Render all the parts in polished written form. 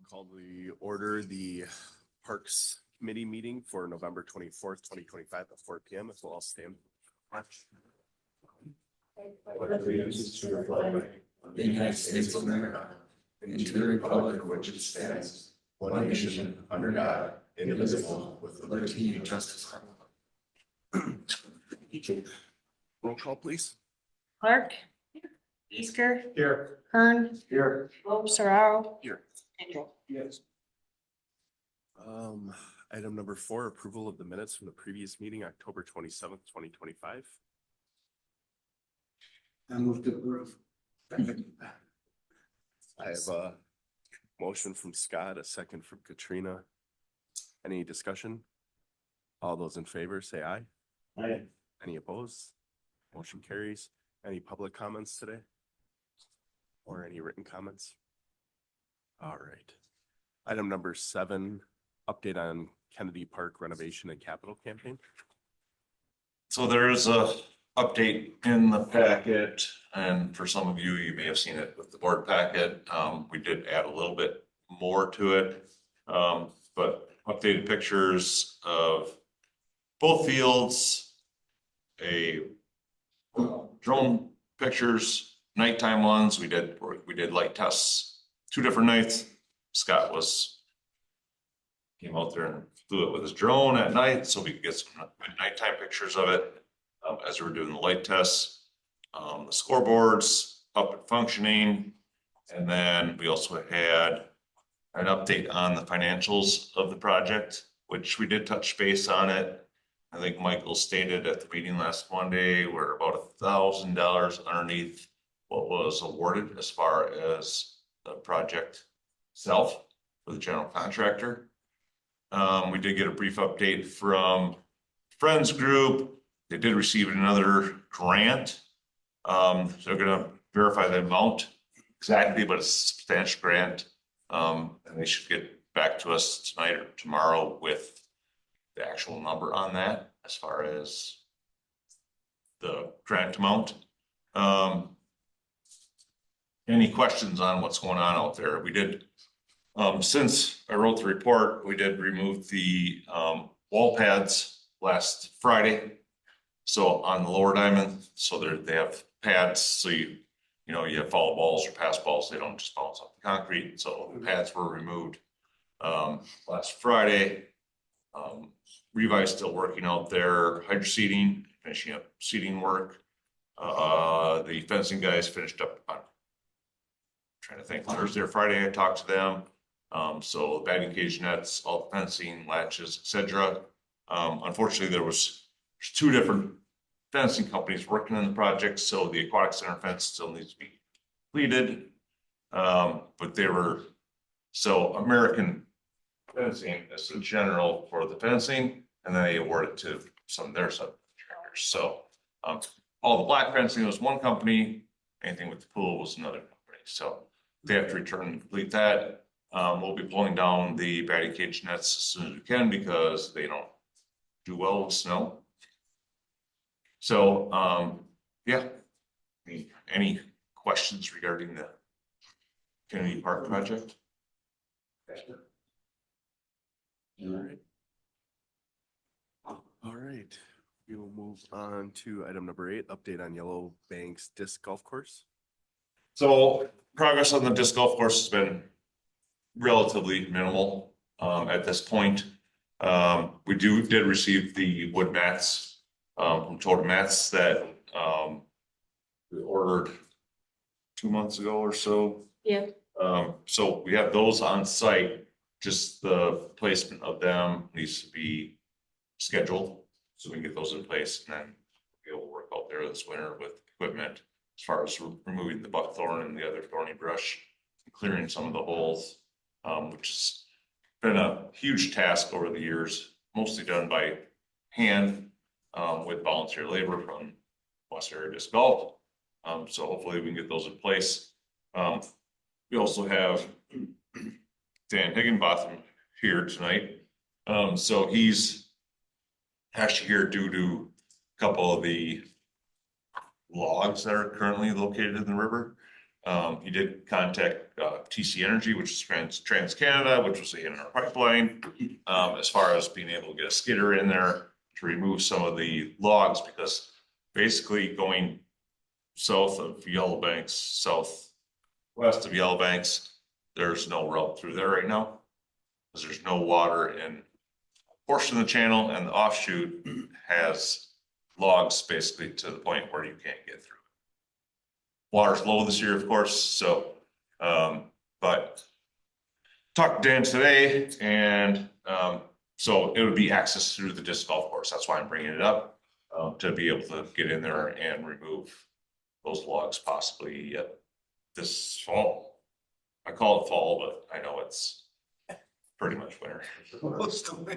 Call the Parks Committee meeting for November 24th, 2025 at 4 p.m. If we'll all stand. Allegiance to the flag of the United States of America and to the republic for which it stands, one nation under God, indivisible, with liberty and justice for all. Roll call, please. Clark. Easker. Here. Kern. Here. Serraro. Here. Angel. Yes. Item number 4, approval of the minutes from the previous meeting, October 27th, 2025. I move to approve. I have a motion from Scott, a second from Katrina. Any discussion? All those in favor say aye. Aye. Any opposed? Motion carries. Any public comments today? Or any written comments? All right. Item number 7, update on Kennedy Park renovation and capital campaign. So there is a update in the packet, and for some of you, you may have seen it with the board packet. We did add a little bit more to it, but updated pictures of both fields, drone pictures, nighttime ones. We did light tests 2 different nights. Scott came out there and flew it with his drone at night so we could get some good nighttime pictures of it as we were doing the light tests. The scoreboards up and functioning. And then we also had an update on the financials of the project, which we did touch base on it. I think Michael stated at the meeting last Monday, we're about $1,000 underneath what was awarded as far as the project itself for the general contractor. We did get a brief update from Friends Group. They did receive another grant. So they're going to verify the amount exactly, but it's a substantial grant. And they should get back to us tonight or tomorrow with the actual number on that as far as the grant amount. Any questions on what's going on out there? We did, since I wrote the report, we did remove the wall pads last Friday. So on the lower diamond, so they have pads, so you have follow balls or pass balls, they don't just bounce off the concrete. So the pads were removed last Friday. Revi's still working out there, hydro seeding, finishing up seeding work. The fencing guys finished up on, trying to think, Thursday or Friday I talked to them. So the batting cage nets, all the fencing, latches, etc. Unfortunately, there's 2 different fencing companies working on the project, so the aquatic center fence still needs to be completed. But American Fencing is the general for the fencing, and then they award it to some of their subcontractors. So all the black fencing was one company, anything with the pool was another company. So they have to return and complete that. We'll be pulling down the batting cage nets as soon as we can because they don't do well with snow. So yeah, any questions regarding the Kennedy Park project? All right. We will move on to item number 8, update on Yellow Banks Disc Golf Course. So progress on the disc golf course has been relatively minimal at this point. We did receive the wood mats from Totem Mats that we ordered 2 months ago or so. Yeah. So we have those on site. Just the placement of them needs to be scheduled so we can get those in place, and then we'll be able to work out there this winter with equipment as far as removing the buckthorn and the other thorny brush, and clearing some of the holes, which has been a huge task over the years, mostly done by hand with volunteer labor from West Area Disc Golf. So hopefully we can get those in place. We also have Dan Higginbotham here tonight. So he's actually here due to a couple of the logs that are currently located in the river. He did contact TC Energy, which is Trans Canada, which was in our pipeline, as far as being able to get a skidder in there to remove some of the logs, because basically going south of Yellow Banks, southwest of Yellow Banks, there's no route through there right now, because there's no water in a portion of the channel, and the offshoot has logs basically to the point where you can't get through. Water's low this year, of course, so, but talked to Dan today, and so it would be access through the disc golf course. That's why I'm bringing it up, to be able to get in there and remove those logs possibly this fall. I call it fall, but I know it's pretty much winter. It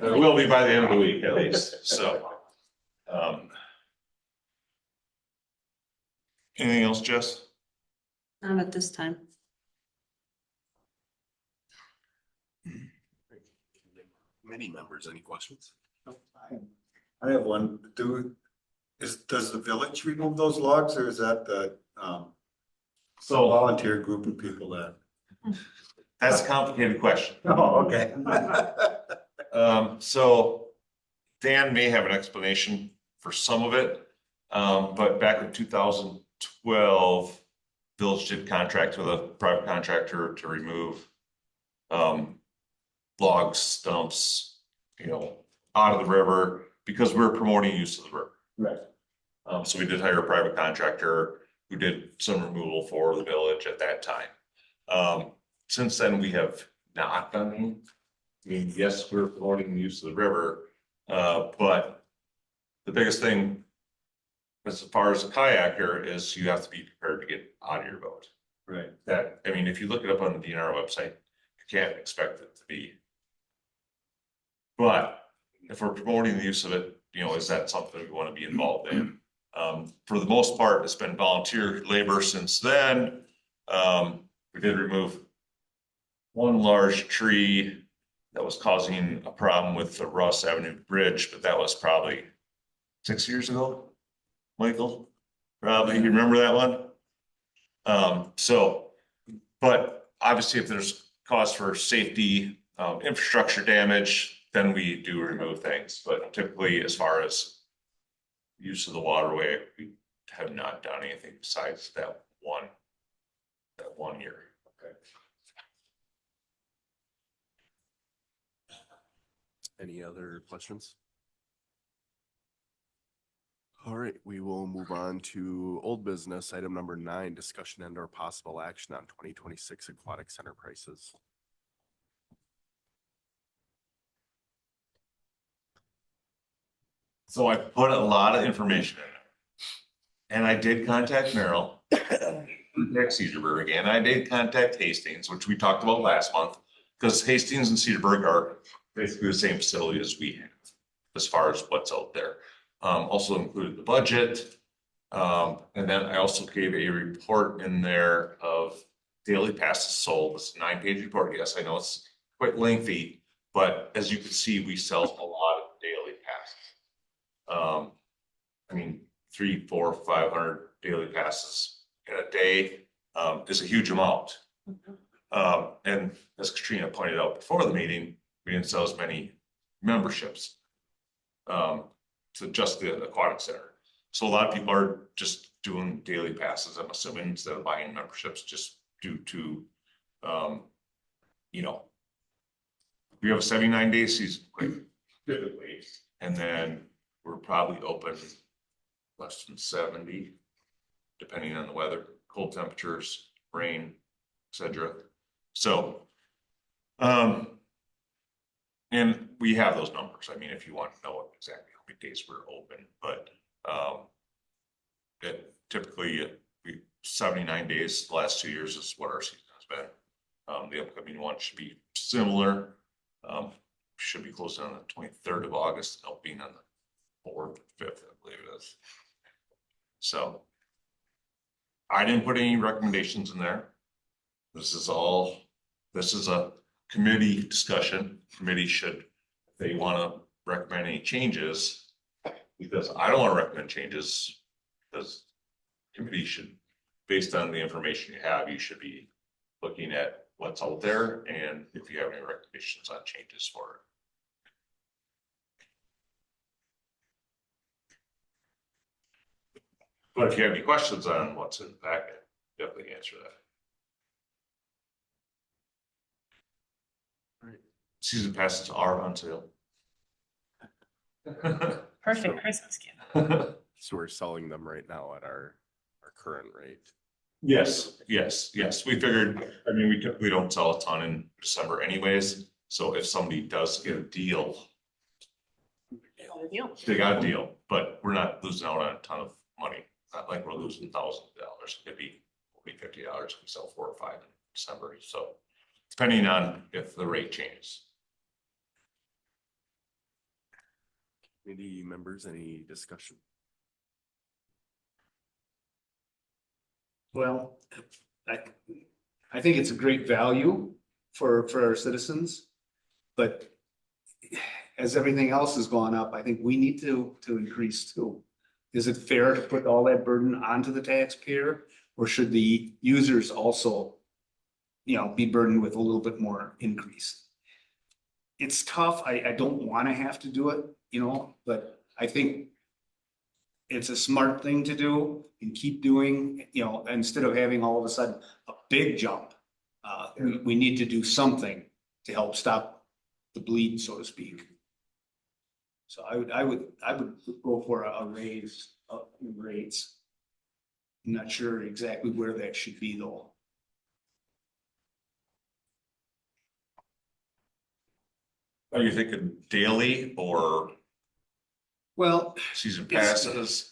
will be by the end of the week at least, so. Anything else, Jess? Not at this time. Many members, any questions? I have one. Does the village remove those logs, or is that the So volunteer group of people that? that's a complicated question. Oh, okay. So Dan may have an explanation for some of it. But back in 2012, village did contract with a private contractor to remove logs, stumps, out of the river, because we're promoting use of the river. Right. So we did hire a private contractor who did some removal for the village at that time. Since then, we have not done any. I mean, yes, we're promoting the use of the river, but the biggest thing as far as a kayaker is you have to be prepared to get out of your boat. Right. That, I mean, if you look it up on the DNR website, you can't expect it to be. But if we're promoting the use of it, is that something we want to be involved in? For the most part, it's been volunteer labor since then. We did remove one large tree that was causing a problem with the Ross Avenue Bridge, but that was probably 6 years ago. Michael, probably, you remember that one? But obviously if there's cause for safety, infrastructure damage, then we do remove things. But typically, as far as use of the waterway, we have not done anything besides that one year. Okay. Any other questions? All right, we will move on to old business, item number 9, discussion and or possible action on 2026 aquatic center prices. So I put a lot of information in there. And I did contact Merrill, contact Cedarburg again. I did contact Hastings, which we talked about last month, because Hastings and Cedarburg are basically the same facility as we have as far as what's out there. Also included the budget. And then I also gave a report in there of daily passes sold. It's a 9-page report. Yes, I know it's quite lengthy, but as you can see, we sell a lot of daily passes. I mean, 300, 400, 500 daily passes in a day is a huge amount. And as Katrina pointed out before the meeting, we didn't sell as many memberships to just the aquatic center. So a lot of people are just doing daily passes, I'm assuming, instead of buying memberships, just due to, we have a 79-day season typically, and then we're probably open less than 70, depending on the weather, cold temperatures, rain, etc. So, and we have those numbers. I mean, if you want to know exactly how many days we're open, but it typically 79 days the last 2 years is what our season has been. The upcoming one should be similar. Should be closed on the 23rd of August, opening on the 4th, 5th, I believe it is. So I didn't put any recommendations in there. This is a committee discussion. Committee should, if they want to recommend any changes, because I don't want to recommend changes, because committee should based on the information you have, you should be looking at what's out there and if you have any recommendations on changes for it. But if you have any questions on what's in the packet, definitely answer that. Right. Season passes are on sale. Perfect Christmas gift. So we're selling them right now at our current rate. Yes, yes. We figured, I mean, we don't sell a ton in December anyways. So if somebody does get a deal, they got a deal, but we're not losing out on a ton of money. Not like we're losing thousands of dollars. It'd be $40, $50. We sell 4 or 5 in December. So depending on if the rate changes. Committee members, any discussion? Well, I think it's a great value for our citizens. But as everything else has gone up, I think we need to increase too. Is it fair to put all that burden onto the taxpayer, or should the users also, be burdened with a little bit more increase? It's tough. I don't want to have to do it, but I think it's a smart thing to do and keep doing, instead of having all of a sudden a big jump. We need to do something to help stop the bleed, so to speak. So I would go for a raise of rates. I'm not sure exactly where that should be though. Are you thinking daily or Well, season It's- passes?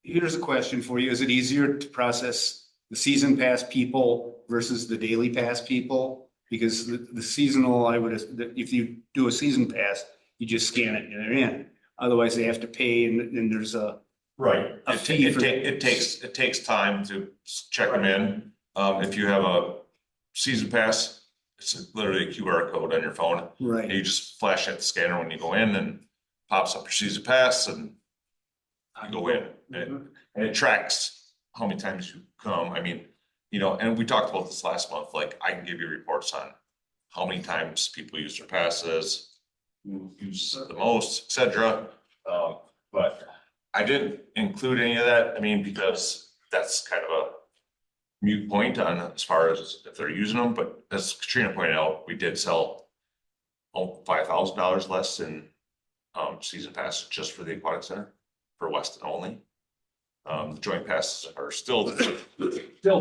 here's a question for you. Is it easier to process the season pass people versus the daily pass people? Because the seasonal, if you do a season pass, you just scan it and they're in. Otherwise they have to pay and there's a, Right. A It, fee it, for- ta- it takes time to check them in. If you have a season pass, it's literally a QR code on your phone. And right. you just flash at the scanner when you go in and pops up your season pass and you go in. And it tracks how many times you come. I mean, and we talked about this last month, like I can give you reports on how many times people use their passes, who use the most, et cetera. But I didn't include any of that. I mean, because that's kind of a mute point on as far as if they're using them. But as Katrina pointed out, we did sell $5,000 less in season passes just for the aquatic center for Weston only. The joint passes are still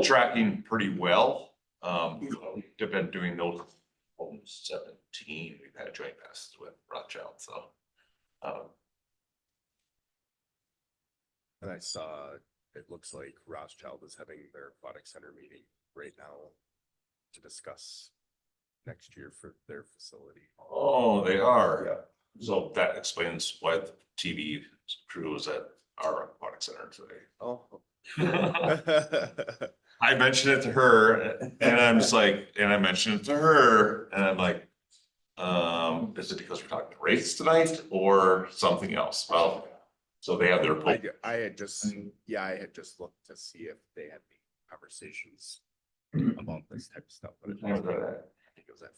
tracking pretty well. They've been doing those 17. We've had joint passes with Rothschild, so. And I saw, it looks like Rothschild is having their aquatic center meeting right now to discuss next year for their facility. Oh, they are. Yeah. So that explains why the TV crew was at our aquatic center today. Oh. I mentioned it to her and I'm just like, and I mentioned it to her and I'm like, is it because we're talking rates tonight or something else? Well, so they have their. I had just looked to see if they had any conversations about this type of stuff, but I think it was at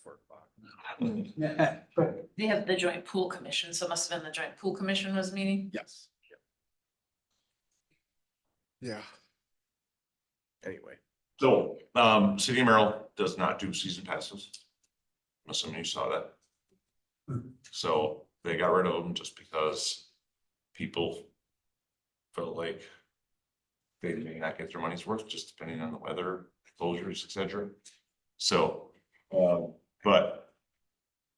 4:00. They have the joint pool commission, so it must have been the joint pool commission was meeting. Yes. Yeah. Anyway, So, City of Merrill does not do season passes. I'm assuming you saw that. So they got rid of them just because people felt like they may not get their money's worth, just depending on the weather, closures, et cetera. So, but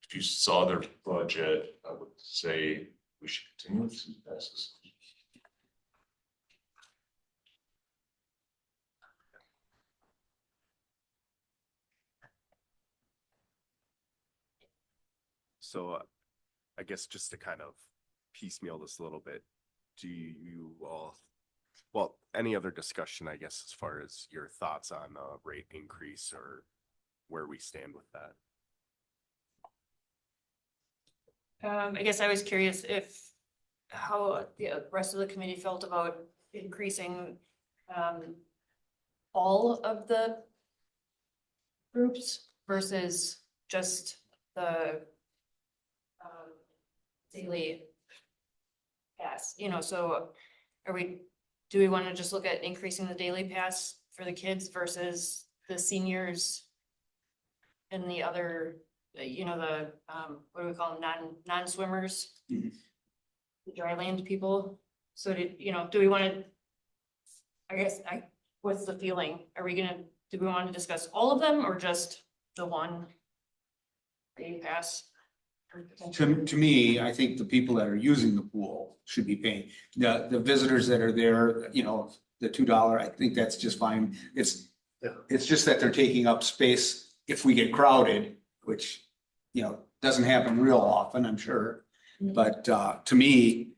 if you saw their budget, I would say we should continue with season passes. so I guess just to kind of piecemeal this a little bit, do you all, well, any other discussion, I guess, as far as your thoughts on rate increase or where we stand with that? I guess I was curious how the rest of the committee felt about increasing all of the groups versus just the daily pass, you know, so do we want to just look at increasing the daily pass for the kids versus the seniors? And the other, you know, the, what do we call them, non-swimmers? Mhm. The dry land people, so do we want to? What's the feeling? Do we want to discuss all of them or just the one? Day pass? To me, I think the people that are using the pool should be paying. The visitors that are there, you know, the $2, I think that's just fine. It's just that they're taking up space if we get crowded, which, you know, doesn't happen real often, I'm sure. Mhm. But to me,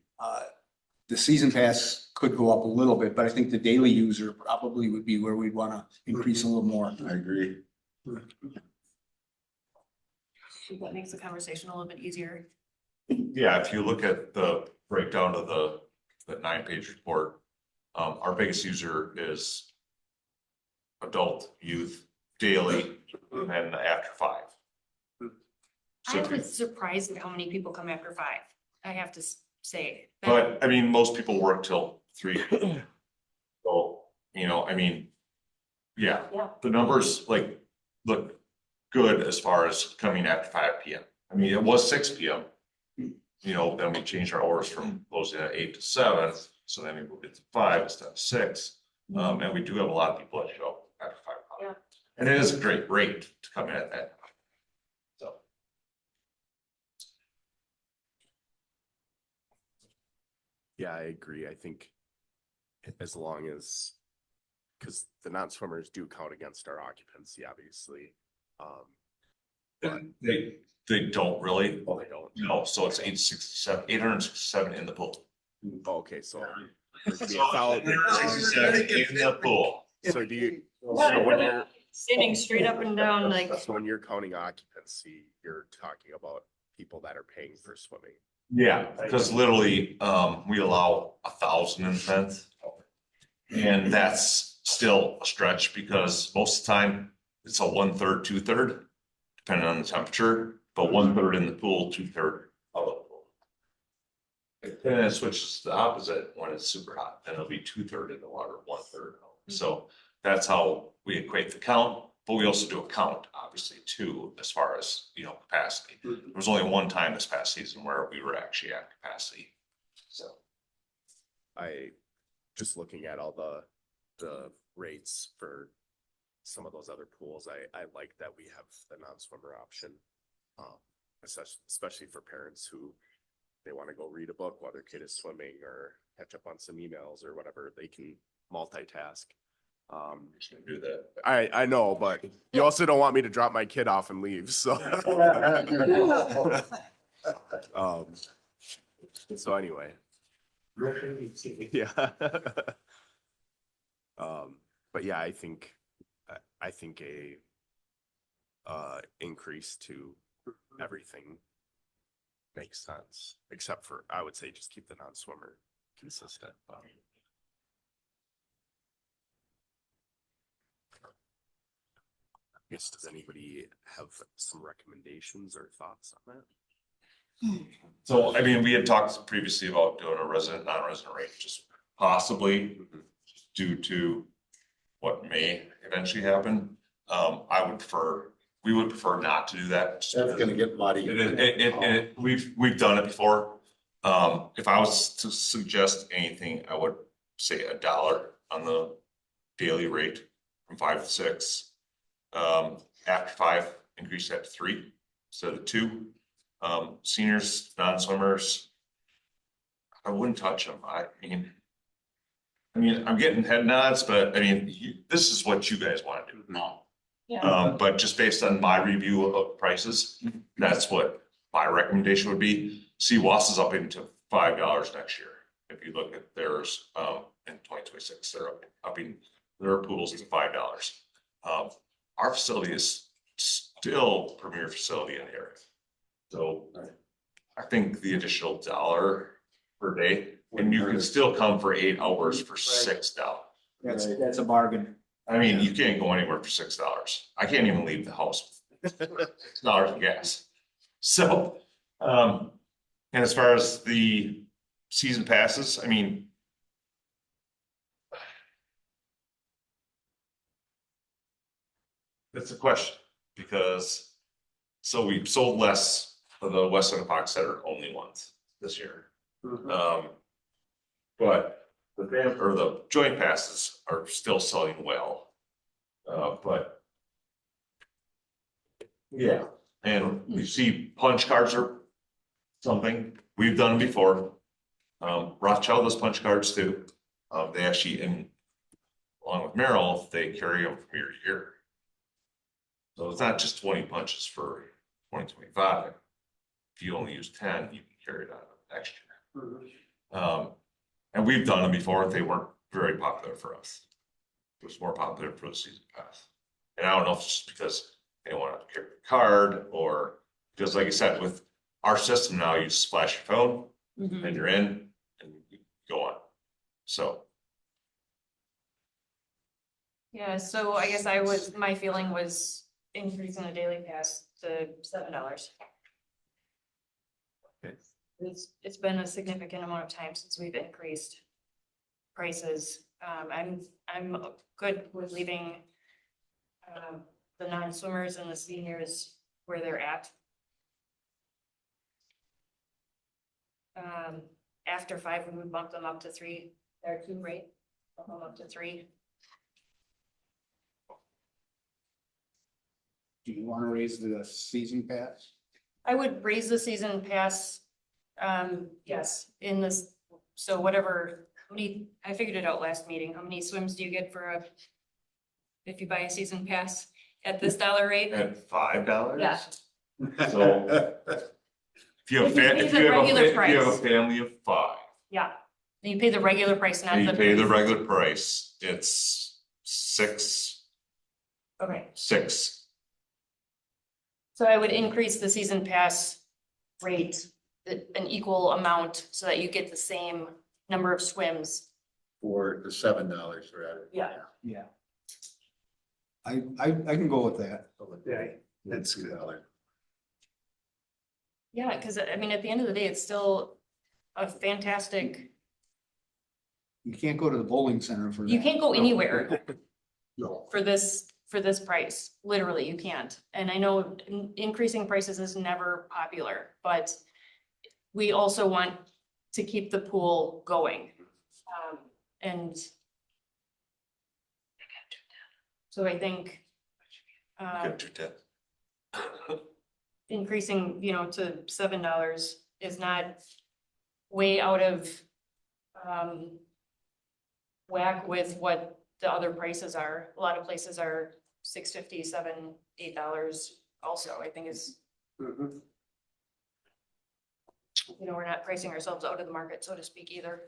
the season pass could go up a little bit, but I think the daily user probably would be where we'd want to increase a little more. I agree. That makes the conversation a little bit easier. Yeah, if you look at the breakdown of the 9-page report, our biggest user is adult, youth, daily, and then after 5. So, I was surprised at how many people come after 5, I have to say. but I mean, most people work till 3. So, you know, I mean, yeah, Yeah. the numbers like look good as far as coming after 5 PM. I mean, it was 6 PM. You know, then we changed our hours from closing at 8 to 7, so then we moved it to 5 instead of 6. And we do have a lot of people that show up after 5 o'clock. Yeah. And it is a great rate to come in at that. So. Yeah, I agree. I think as long as, because the non-swimmers do count against our occupancy, obviously. They don't really, Oh, they don't. no, so it's 867 in the pool. Oh, okay, so. So 867 in the pool. So do you, Yeah, so when you're, Standing straight up and down, like, so when you're counting occupancy, you're talking about people that are paying for swimming. Yeah, because literally, we allow 1,000 in the fence. And that's still a stretch because most of the time it's a 1/3, 2/3, depending on the temperature, but 1/3 in the pool, 2/3 out of the pool. And then it switches to the opposite when it's super hot, then it'll be 2/3 in the water, 1/3 out. So that's how we equate the count, but we also do a count, obviously, too, as far as, you know, capacity. There was only one time this past season where we were actually at capacity, so. Just looking at all the rates for some of those other pools, I like that we have the non-swimmer option. Especially for parents who, they want to go read a book while their kid is swimming or catch up on some emails or whatever, they can multitask. Do that. I know, but you also don't want me to drop my kid off and leave, so. So anyway. Yeah. But yeah, I think increase to everything makes sense, except for, I would say, just keep the non-swimmer consistent. I guess, does anybody have some recommendations or thoughts on that? So, I mean, we had talked previously about doing a resident, non-resident rate, just possibly due to what may eventually happen. We would prefer not to do that. That's gonna get muddy. We've done it before. If I was to suggest anything, I would say $1 on the daily rate from 5 to 6. After 5, increase that to 3 instead of 2. Seniors, non-swimmers, I wouldn't touch them. I mean, I'm getting head nods, but I mean, this is what you guys want to do. No. yeah, But just based on my review of prices, that's what my recommendation would be. CWAS is up into $5 next year. If you look at theirs, in 2026, they're upping their pools to $5. Our facility is still premier facility in here. So I think the additional $1 per day, and you can still come for 8 hours for $6. That's a bargain. I mean, you can't go anywhere for $6. I can't even leave the house with $6 in gas. So, and as far as the season passes, I mean, that's a question, because so we sold less of the Weston Fox Center only ones this year. But the or the joint passes are still selling well. But yeah, and you see punch cards are something we've done before. Rothschild does punch cards too. They actually, along with Merrill, they carry them from year to year. So it's not just 20 punches for 2025. If you only use 10, you can carry it out next year. And we've done them before. They weren't very popular for us. It was more popular for the season pass. And I don't know if it's just because they don't want to carry the card, or because, like I said, with our system now, you just flash your phone Mhm. and you're in and you go on. So Yeah, so I guess my feeling was increasing the daily pass to $7. Okay. It's been a significant amount of time since we've increased prices. I'm good with leaving the non-swimmers and the seniors where they're at. After 5, we would bump them up to 3. They're 2, right? Bump them up to 3. Do you want to raise the season pass? I would raise the season pass, yes, in this, so whatever, I figured it out last meeting, how many swims do you get if you buy a season pass at this dollar rate? at $5. Yeah. So if you have, If you pay if the you have regular if you have a price. family of 5, Yeah, and you pay the regular price, not and the. you pay the regular price, it's Okay, six. so I would increase the season pass rate, an equal amount, so that you get the same number of swims. For the $7, rather. Yeah. Yeah. I can go with that. Yeah, that's $2. Yeah, because I mean, at the end of the day, it's still a fantastic, You can't go to the bowling center for that. you can't go anywhere No. for this price, literally, you can't. And I know increasing prices is never popular, but we also want to keep the pool going. And so I think Get your tip. increasing, to $7 is not way out of whack with what the other prices are. A lot of places are $6.50, $7, $8 also, I think is, we're not pricing ourselves out of the market, so to speak, either.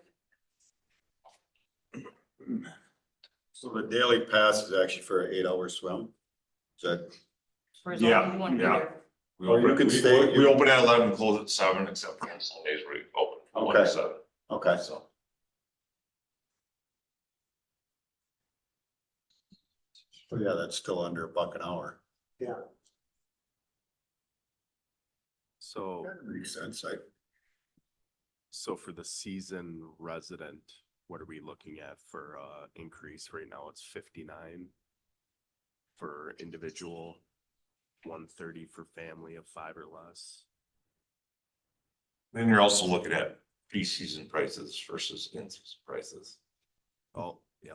So the daily pass is actually for an 8-hour swim? Is that, For as long as Yeah, you want to be yeah. there. We Or you open, can we- stay- we open at 11, close at 7, except for on Sundays where we open from 1 to Okay. 7. okay. So. So yeah, that's still under $1 an hour. So, That makes sense. so for the season resident, what are we looking at for increase? Right now it's 59 for individual, 130 for family of 5 or less. Then you're also looking at pre-season prices versus in-season prices. Oh, yeah.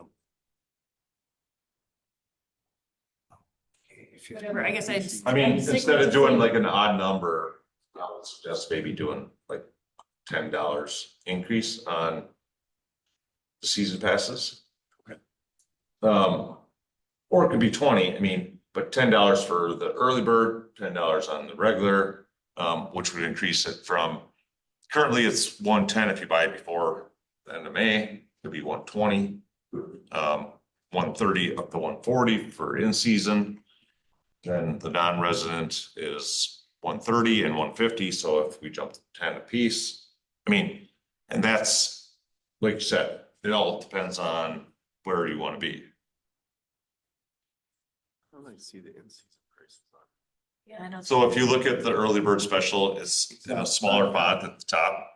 Whatever, I guess I'd. I mean, I'd stick instead with of the doing same- like an odd number, I would suggest maybe doing like $10 increase on the season passes. Okay. Or it could be 20, I mean, but $10 for the early bird, $10 on the regular, which would increase it from, currently it's 110 if you buy it before the end of May, it'd be 120. 130 up to 140 for in-season. Then the non-resident is 130 and 150, so if we jump to 10 apiece, I mean, and that's, like you said, it all depends on where you want to be. I don't see the in-season prices on. Yeah, I know. So if you look at the early bird special, it's in a smaller font at the top.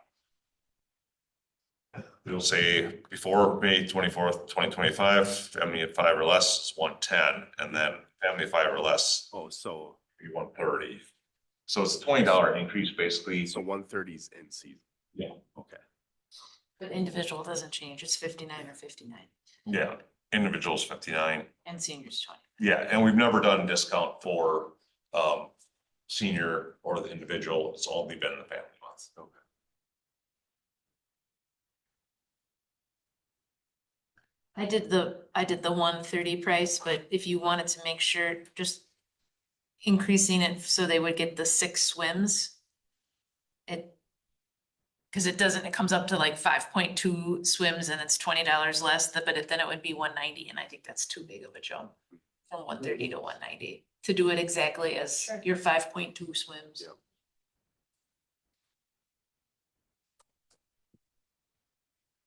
It'll say before May 24th, 2025, family of 5 or less is 110, and then family of 5 or less Oh, so, be 130. So it's a $20 increase basically. so 130 is in season. Yeah. Okay. But individual doesn't change, it's 59 or 59, Yeah, individuals 59. and seniors 20. Yeah, and we've never done a discount for senior or the individual. It's only been the family months. Okay. I did the 130 price, but if you wanted to make sure, just increasing it so they would get the 6 swims. Cause it comes up to like 5.2 swims and it's $20 less, but then it would be 190, and I think that's too big of a jump. From 130 to 190, to do it exactly as Sure. your 5.2 swims. Yeah.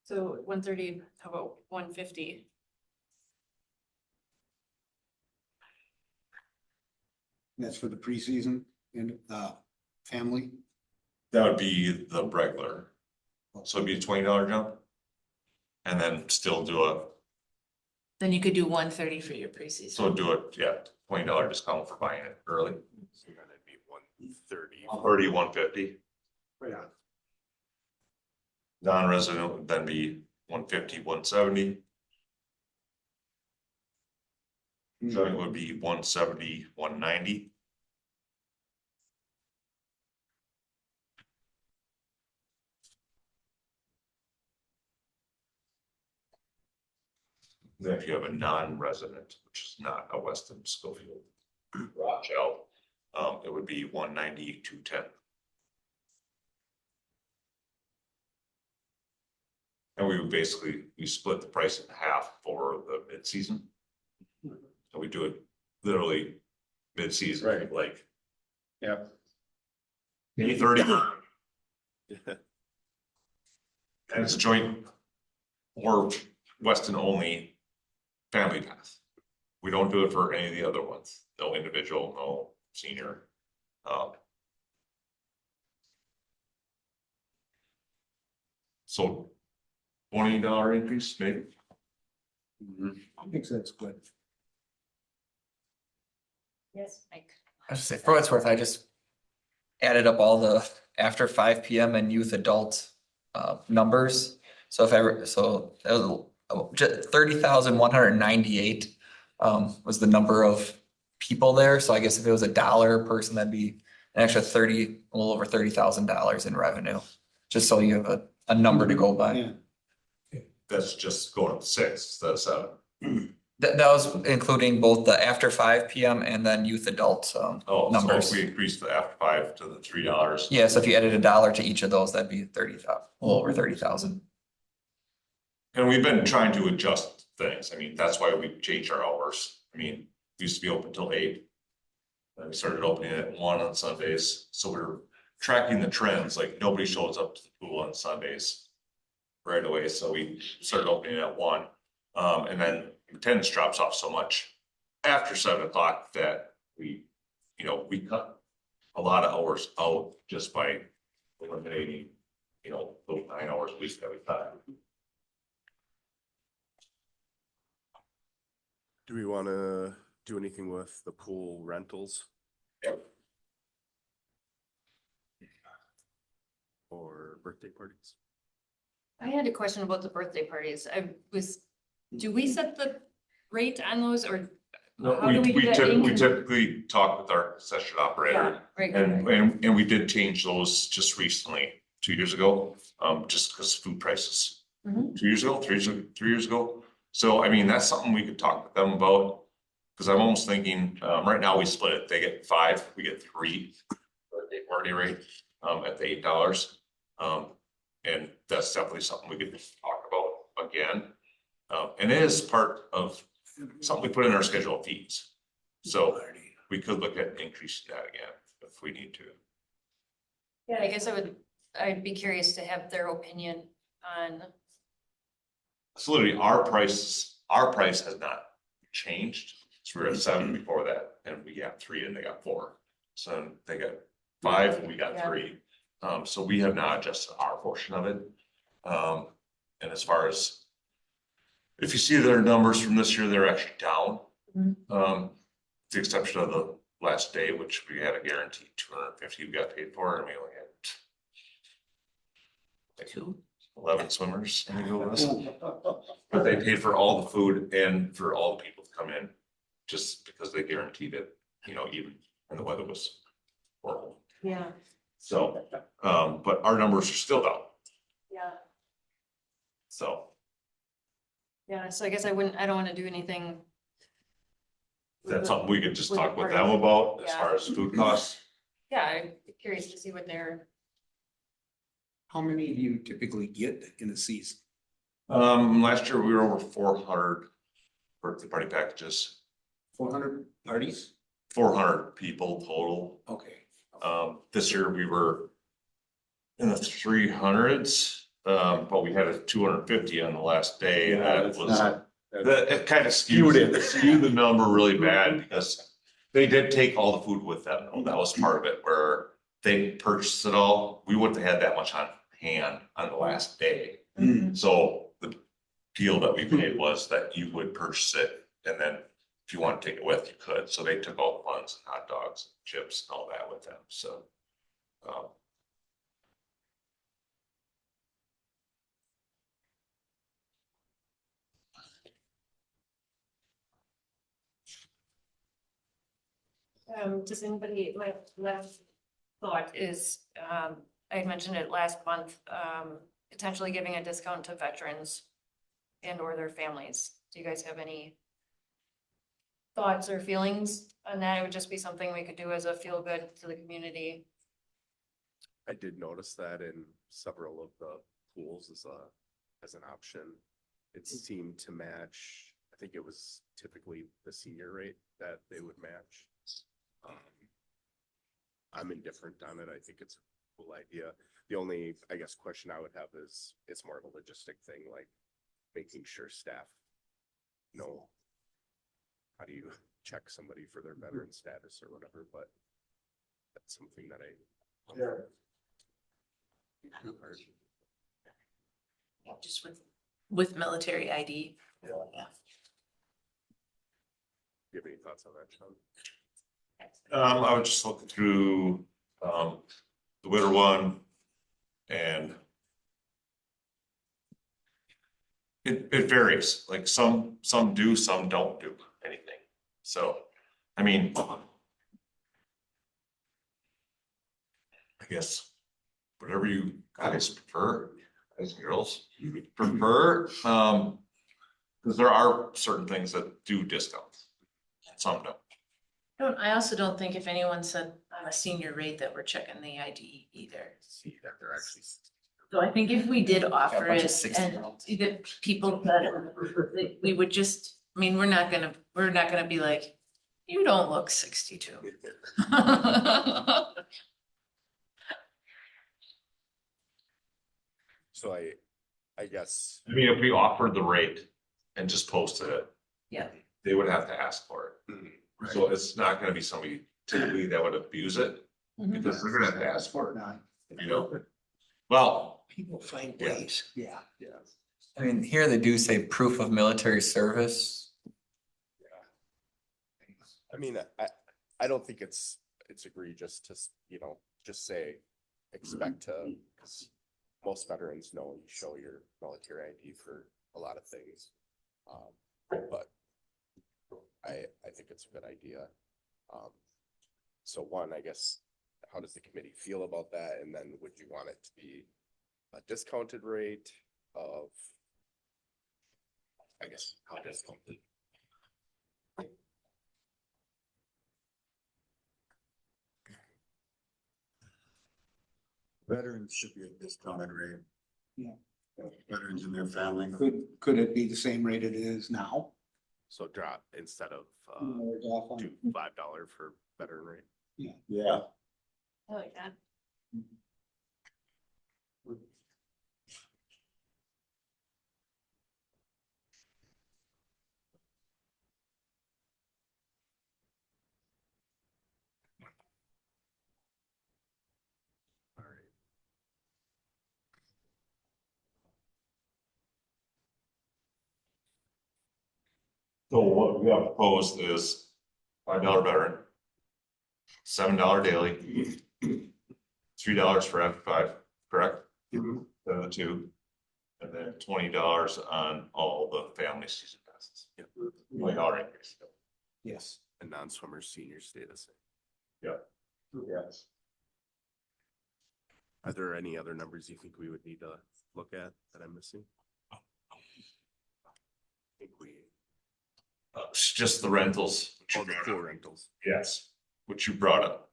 So 130, how about 150? That's for the preseason and family. That would be the regular. So it'd be a $20 jump. And then still do a, Then you could do 130 for your preseason. so do it, yeah, $20 discount for buying it early. So then it'd be 130. 30, 150. Yeah. Non-resident would then be 150, 170. So it would be 170, 190. Then if you have a non-resident, which is not a Weston, Schofield, Rothschild, it would be 190, 210. And we would basically, we split the price in half for the mid-season. So we do it literally mid-season, Right. like Yeah. 30. Yeah. And it's a joint or Weston only family pass. We don't do it for any of the other ones. No individual, no senior. So $20 increase maybe. I think that's good. Yes, Mike. I should say, for what it's worth, I just added up all the after 5 PM and youth adult numbers. So if ever, so that was 30,198 was the number of people there. So I guess if it was $1 a person, that'd be an extra a little over $30,000 in revenue. Just so you have a number to go by. Yeah. That's just going up to 6 instead of 7. That was including both the after 5 PM and then youth adult Oh, numbers. so if we increase the after 5 to the $3. Yeah, so if you added $1 to each of those, that'd be 30,000, a little over 30,000. And we've been trying to adjust things. I mean, that's why we changed our hours. I mean, we used to be open till 8. Then we started opening at 1 on Sundays. So we're tracking the trends, like nobody shows up to the pool on Sundays right away. So we started opening at 1. And then attendance drops off so much after 7 o'clock that we cut a lot of hours out just by eliminating, those 9 hours a week that we cut. Do we want to do anything with the pool rentals? Yep. Or birthday parties? I had a question about the birthday parties. Do we set the rate on those, or No, how do we do we that? typically talk with our session operator. Right, And we did change those just recently, 2 years ago, just because food prices. Mhm. 2 years ago, 3 years ago. So I mean, that's something we could talk with them about. Cause I'm almost thinking, right now we split it. They get 5, we get 3 birthday party rate, at the $8. And that's definitely something we could talk about again. And it is part of something we put in our schedule of fees. So we could look at increasing that again if we need to. Yeah, I guess I'd be curious to have their opinion on, So literally our price has not changed. So we were at 7 before that, and we got 3 and they got 4. So they got 5 and we got Yeah. 3. So we have not adjusted our portion of it. And as far as, if you see their numbers from this year, they're actually down. Mhm. With the exception of the last day, which we had a guaranteed 250 we got paid for, and we only had 11 swimmers. I think it was. But they paid for all the food and for all the people to come in, just because they guaranteed it, you know, even when the weather was horrible. Yeah, So, but our numbers are still down, yeah, so. yeah, so I guess I don't wanna do anything. That's something we could just With talk with the them party. about as Yeah. far as food costs. Yeah, I'm curious to see what they're, How many do you typically get in a season? Last year we were over 400 birthday party packages, 400 parties? 400 people total. Okay. This year we were in the 300s, but we had a 250 on the last day. Yeah, That that's was, not- that it kind of Skewed it. skewed the number really bad because they did take all the food with them. That was part of it where they purchased it all. We wouldn't have had that much on hand on the last day. Mm. So the deal that we made was that you would purchase it and then if you want to take it with, you could. So they took all the buns and hot dogs, and chips and all that with them. So, does anybody, my last thought is, I had mentioned it last month, potentially giving a discount to veterans and or their families. Do you guys have any thoughts or feelings on that? It would just be something we could do as a feel good to the community. I did notice that in several of the pools as an option. It seemed to match, I think it was typically the senior rate that they would match. I'm indifferent on it. I think it's a cool idea. The only, I guess, question I would have is, it's more of a logistic thing, like making sure staff know how do you check somebody for their veteran status or whatever, but that's something that Yeah, just with military ID. Do you have any thoughts on that, Sean? I was just looking through, the winter one and it varies, like some do, some don't do anything. So, I mean, I guess whatever you guys prefer, as girls prefer, because there are certain things that do discounts, and some don't. I also don't think if anyone said on a senior rate that we're checking the ID either. See that they're actually. So I think if we did offer bunch of it and 60-year-olds. that people that we would just, I mean, we're not gonna be like, you don't look 62. So I guess, I mean, if we offered the rate and just posted it. Yeah. They would have to ask for it. So it's not gonna be somebody typically that would abuse it, Mhm. because they're gonna have to ask for Not. it, you know? Well, People find Yeah. ways. Yeah. yeah, I mean, here they do say proof of military service. I mean, I don't think it's egregious to, just say, expect to, because most veterans know you show your military ID for a lot of things. But I think it's a good idea. So one, I guess, how does the committee feel about that? And then would you want it to be a discounted rate of, I guess, how discounted? Veterans should be a discounted rate. Yeah. Veterans and their family. Could it be the same rate it is now? So drop instead of, Or do $5 for veteran rate. Yeah. I like that. So what we have proposed is $5 veteran, $7 daily, $3 for F5, correct? The two, and then $20 on all the family season passes. Yep. $20 increase. Yes. And non-swimmers, seniors stay the same. Yes. Are there any other numbers you think we would need to look at that I'm missing? I think we, It's just the rentals. oh, the pool rentals. Yes, which you brought up.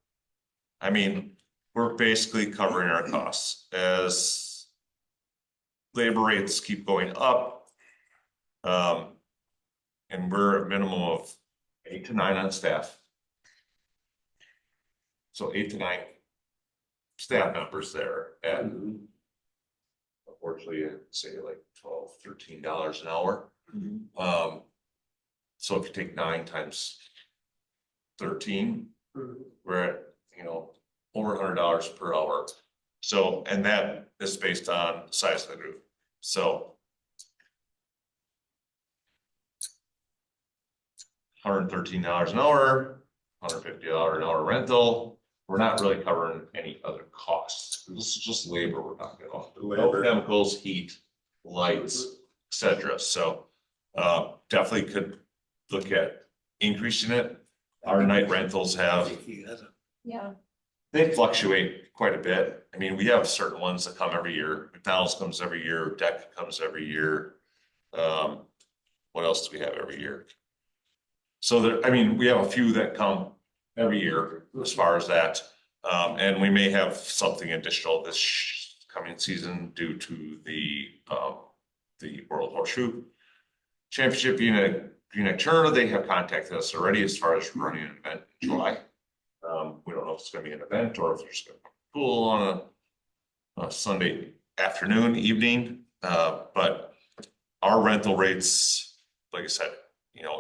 I mean, we're basically covering our costs as labor rates keep going up. And we're a minimum of 8 to 9 on staff. So 8 to 9 staff members there and unfortunately, I'd say like $12, $13 an hour. So if you take 9 times 13, we're at, over $100 per hour. So, and that is based on the size of the group. So $113 an hour, $150 an hour rental. We're not really covering any other costs. This is just labor we're not getting off. No Labor. chemicals, heat, lights, etc. So definitely could look at increasing it. Our night rentals have, Yeah. they fluctuate quite a bit. I mean, we have certain ones that come every year. McDonald's comes every year, Deck comes every year. What else do we have every year? So there, I mean, we have a few that come every year as far as that. And we may have something additional this coming season due to the World Horseshoe Championship being a Green Tournament. They have contacted us already as far as running an event in July. We don't know if it's gonna be an event or if there's gonna be a pool on a Sunday afternoon, evening. But our rental rates, like I said,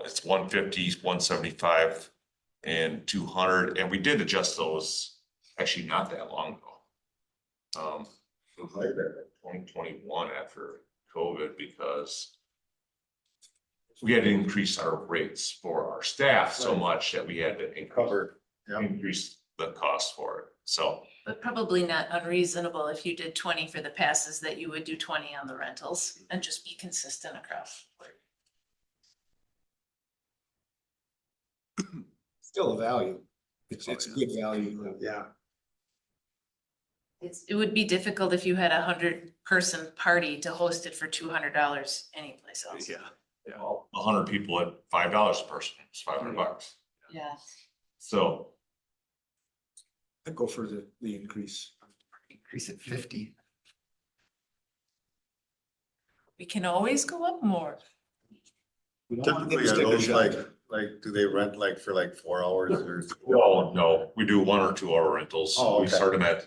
it's 150, 175 and 200. And we did adjust those actually not that long ago. 2021 after COVID, because we had to increase our rates for our staff so much that we had to increase the cost for it. So, But probably not unreasonable if you did 20 for the passes, that you would do 20 on the rentals and just be consistent across. Still a value. It's a good value. Yeah. It would be difficult if you had 100-person party to host it for $200 anyplace else. Yeah. 100 people at $5 a person, it's $500. Yeah. So, I'd go for the increase. Increase it 50. We can always go up more. We don't want to get Typically, are sticker those shock. like, do they rent like for like 4 hours or? no, we do 1 or 2 hour rentals. Oh, We okay. start them at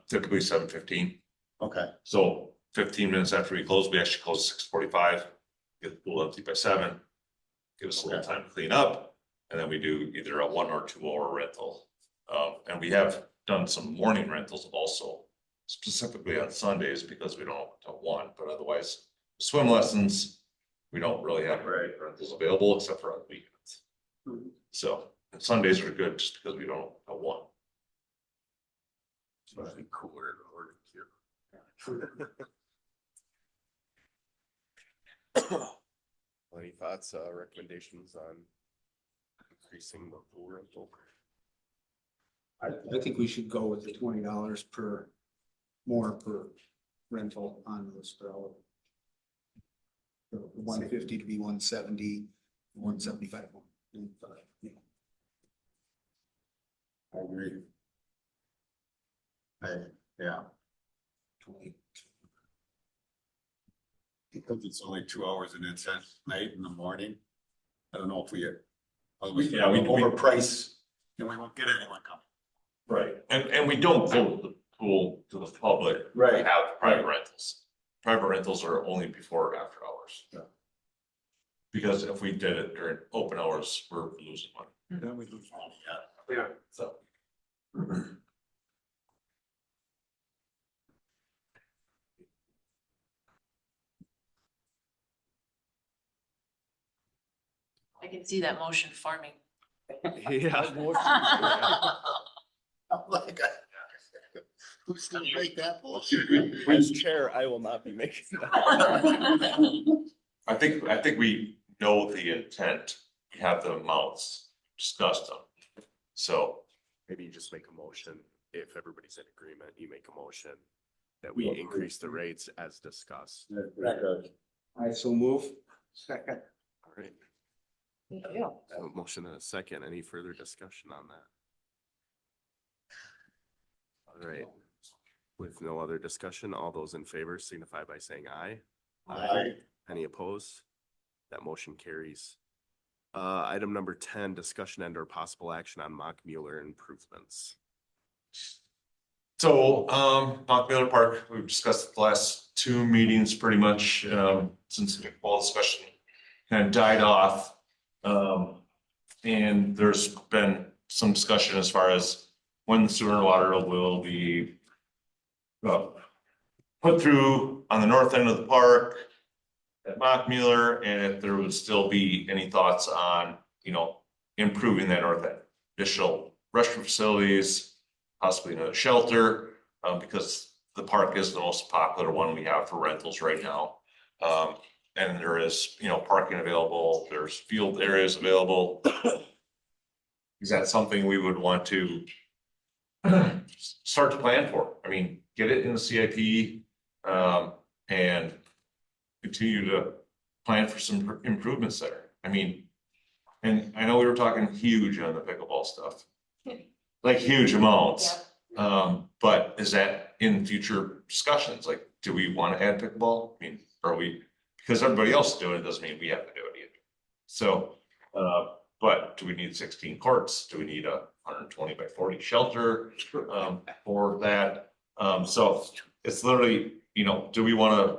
typically 7:15. Okay, So 15 minutes after we close, we actually close at 6:45. Get the pool empty by 7. Give us a little time to clean up, and then we do either a 1 or 2 hour rental. And we have done some morning rentals also, specifically on Sundays because we don't open till 1. But otherwise, swim lessons, we don't really have rentals available except for on weekends. So and Sundays are good just because we don't open till 1. It's nothing cooler than ordering here. Any thoughts, recommendations on increasing the pool rental? I think we should go with the $20 more per rental on those per hour. 150 to be 170, 175. I agree. Yeah, because it's only 2 hours and it's at night in the morning. I don't know if we overprice and we won't get anyone coming. Right. And we don't pull the pool to the public. Right. We have private rentals. Private rentals are only before or after hours. Yeah. Because if we did it during open hours, we're losing money. Then we lose money, Yeah. So. I can see that motion forming. Yeah. Who's gonna make that motion? As chair, I will not be making that. I think we know the intent, we have the amounts, discussed them. So, Maybe you just make a motion. If everybody's in agreement, you make a motion that we increase the rates as discussed. I so move. Second. All right. Yeah. I have a motion and a second. Any further discussion on that? All right. With no other discussion, all those in favor signify by saying aye. Aye. Any opposed? That motion carries. Item number 10, discussion and or possible action on Mock Mueller improvements. so, Mount Miller Park, we've discussed the last two meetings pretty much, since the fall discussion kind of died off. And there's been some discussion as far as when the sewer and water will be put through on the north end of the park at Mock Mueller, and if there would still be any thoughts on, improving that north end. Additional restroom facilities, possibly another shelter, because the park is the most popular one we have for rentals right now. And there is, parking available, there's field areas available. Is that something we would want to start to plan for? I mean, get it in the CIP, and continue to plan for some improvements there. I mean, and I know we were talking huge on the pickleball stuff, like huge amounts. But is that in future discussions? Like, do we want to add pickleball? I mean, are we, because everybody else is doing it, doesn't mean we have to do it either. So, but do we need 16 courts? Do we need a 120 by 40 shelter, for that? So it's literally, do we want to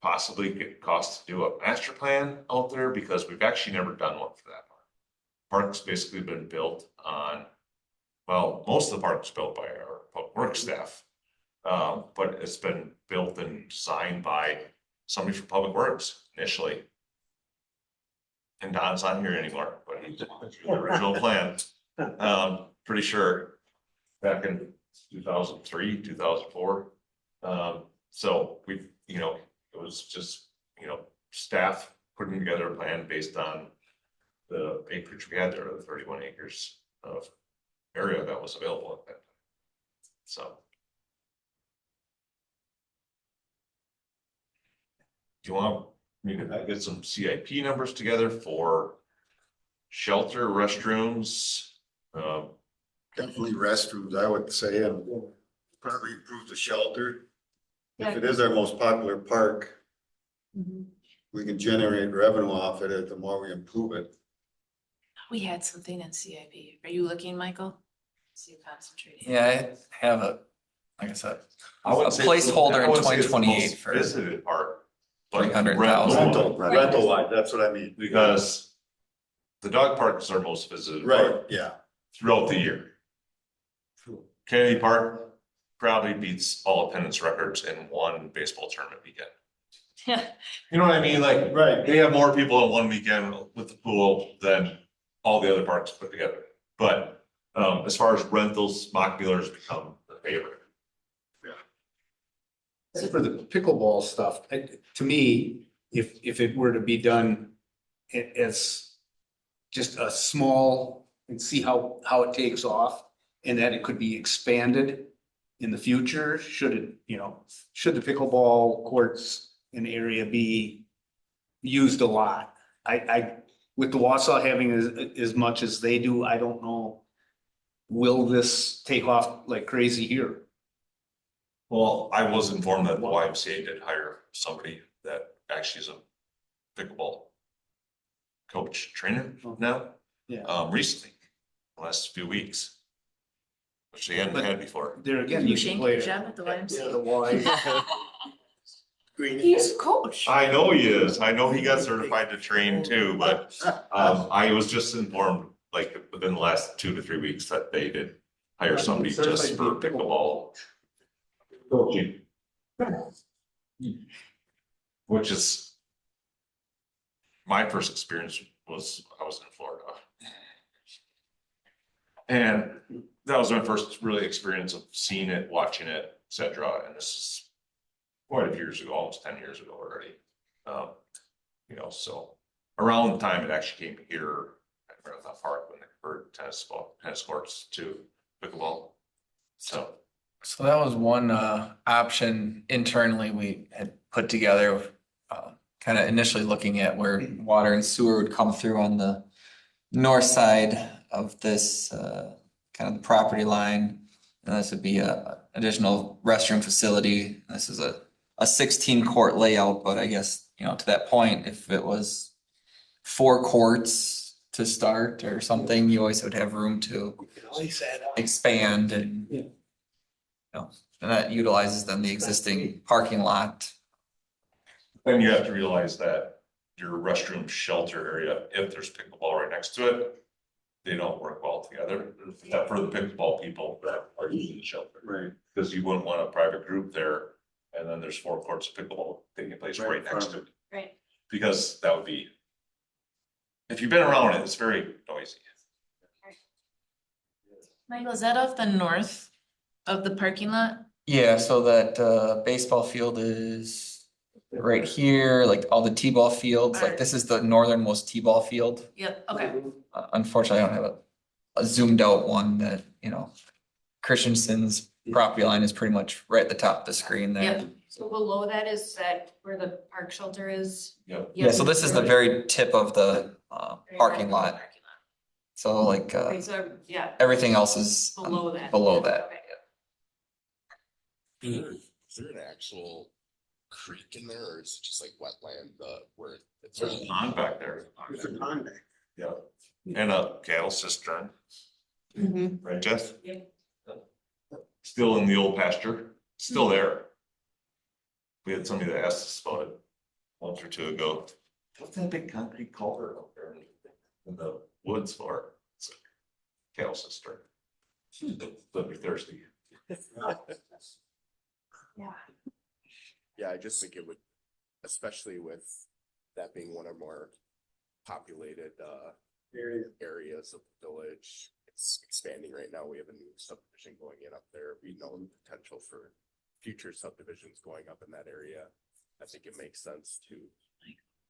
possibly get costs to do a master plan out there? Because we've actually never done one for that park. Park's basically been built on, well, most of the park's built by our public works staff. But it's been built and designed by somebody from Public Works initially. And Don's not here anymore, but he did the original plan. Pretty sure back in 2003, 2004. So we've, it was just, staff putting together a plan based on the acreage we had there, the 31 acres of area that was available at that time. So. Do you want me to get some CIP numbers together for shelter, restrooms? Definitely restrooms, I would say, and probably improve the shelter. If it is our most popular park, we can generate revenue off it, the more we improve it. We had something in CIP. Are you looking, Michael? See you concentrating. Yeah, I have like I said, I wouldn't say it's the- placeholder in I wouldn't say it's the 2028 most for visited park. but 300,000. Rental wise, that's what I mean. Because the dog park is our most visited Right, park yeah. throughout the year. Kennedy Park probably beats all attendance records in one baseball tournament weekend. You know what I mean? Like, Right. they have more people in one weekend with the pool than all the other parks put together. But as far as rentals, Mock Mueller's become the favorite. For the pickleball stuff, to me, if it were to be done as just a small and see how it takes off, and that it could be expanded in the future, should it, should the pickleball courts and area be used a lot? With the Wausau having as much as they do, I don't know, will this take off like crazy here? Well, I was informed that the YMCA did hire somebody that actually is a pickleball coach trainer now. Yeah. Recently, the last few weeks. Which they hadn't had before. There again, You you should Shane play. your gem at the YMCA. The Y. He's a coach. I know he is. I know he got certified to train too, but I was just informed like within the last 2 to 3 weeks that they did hire somebody just for pickleball coaching. Which is my first experience I was in Florida. And that was my first really experience of seeing it, watching it, et cetera. And this is quite a few years ago, almost 10 years ago already. You know, so around the time it actually came here at Marathon Park when they converted tennis courts to pickleball. So So that was one option internally we had put together, kind of initially looking at where water and sewer would come through on the north side of this kind of the property line. And this would be a additional restroom facility. This is a 16 court layout, but I guess, you know, to that point, if it was 4 courts to start or something, you always would have room to expand and Yeah. you know, and that utilizes then the existing parking lot. then you have to realize that your restroom shelter area, if there's pickleball right next to it, they don't work well together, except for the pickleball people that are using the shelter. Right. Because you wouldn't want a private group there, and then there's 4 courts of pickleball taking place right next to it. Right. Because that would be, if you've been around it, it's very noisy. Michael, is that off the north of the parking lot? Yeah, so that baseball field is right here, like all the T-ball fields, like this is the northernmost T-ball field. Yep, okay. Unfortunately, I don't have a zoomed out one that, you know, Christensen's property line is pretty much right at the top of the screen there. Yep. So below that is that where the park shelter is? Yep. Yeah, so this is the very tip of the parking lot. Parking So like Okay, so, yeah, everything else is below that. below that. Okay. Is there an actual creek in there, or is it just like wetland, where it's? There's a pond back there. It's a pond there. Yeah. And a cattle cistern, Mhm. right, Jess? Yeah. Still in the old pasture, still there. We had somebody that asked us about it a month or 2 ago. What's that big concrete culvert up there in the woods for? It's a cattle cistern. They'll be thirsty. Yeah. Yeah, I just think it would, especially with that being one of more populated areas of the village. It's expanding right now. We have a new subdivision going in up there. We know the potential for future subdivisions going up in that area. I think it makes sense to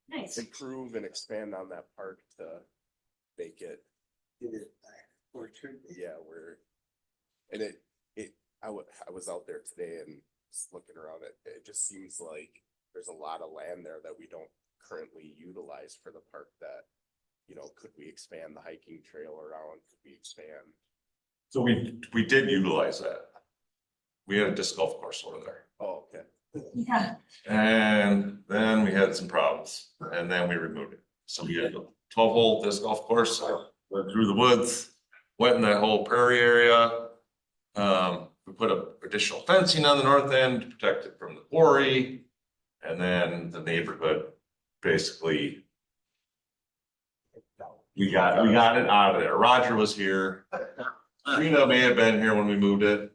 Nice. improve and expand on that park to make it, yeah, and I was out there today and just looking around it, it just seems like there's a lot of land there that we don't currently utilize for the park that, you know, could we expand the hiking trail around? Could we expand? So we did utilize that. We had a disc golf course over there. Oh, okay. Yeah. And then we had some problems and then we removed it. So we had a 12-hole disc golf course, went through the woods, went in that whole prairie area. We put up additional fencing on the north end to protect it from the quarry. And then the neighborhood basically, we got it out of there. Roger was here. Trina may have been here when we moved it.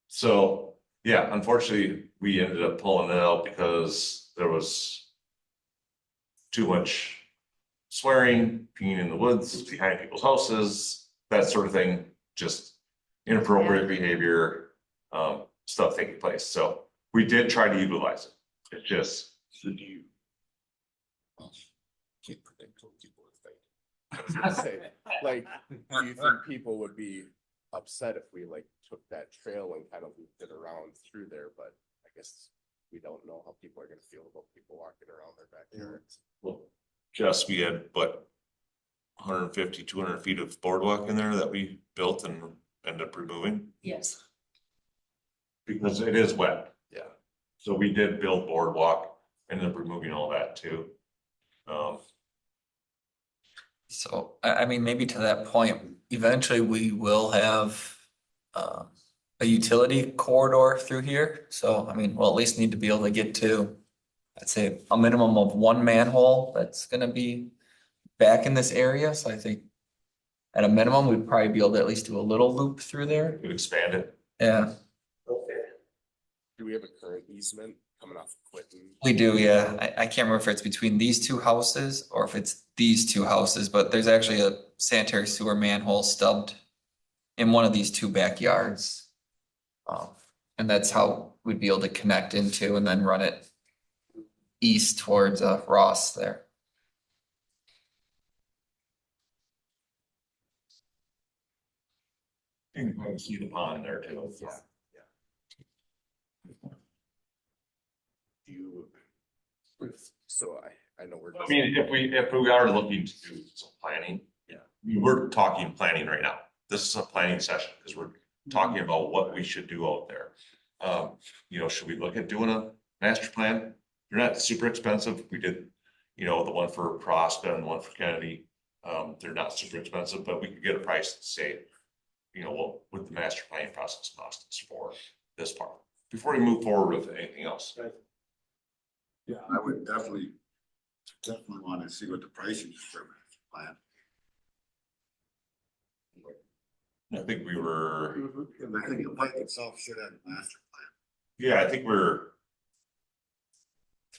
So yeah, unfortunately, we ended up pulling it out because there was too much swearing, peeing in the woods, behind people's houses, that sort of thing, just inappropriate behavior, stuff taking place. So we did try to utilize it. It just, Can't predict what people would think. I was gonna say, like, do you think people would be upset if we like took that trail and kind of looped it around through there? But I guess we don't know how people are gonna feel about people walking around their backyards. well, just we had, what, 150, 200 feet of boardwalk in there that we built and ended up removing Yes. because it is wet. Yeah. So we did build boardwalk, ended up removing all that too. So I mean, maybe to that point, eventually we will have a utility corridor through here. So I mean, we'll at least need to be able to get to, I'd say, a minimum of 1 manhole that's gonna be back in this area. So I think at a minimum, we'd probably be able to at least do a little loop through there. We expand it. Yeah. Do we have a current easement coming off Quinton. We do, yeah. I can't remember if it's between these two houses or if it's these two houses, but there's actually a sanitary sewer manhole stubbed in one of these two backyards. And that's how we'd be able to connect into and then run it east towards Ross there. You can see the pond there too. Yeah. Do you? So I know we're. I mean, if we are looking to do some planning. Yeah. We're talking planning right now. This is a planning session because we're talking about what we should do out there. You know, should we look at doing a master plan? They're not super expensive. We did, you know, the one for Prosper and the one for Kennedy. They're not super expensive, but we could get a price to say, you know, what would the master planning process cost us for this part before we move forward with anything else. Yeah, I would definitely want to see what the pricing is for a master plan. I think we were, And I think the park itself should have a master yeah, I think we're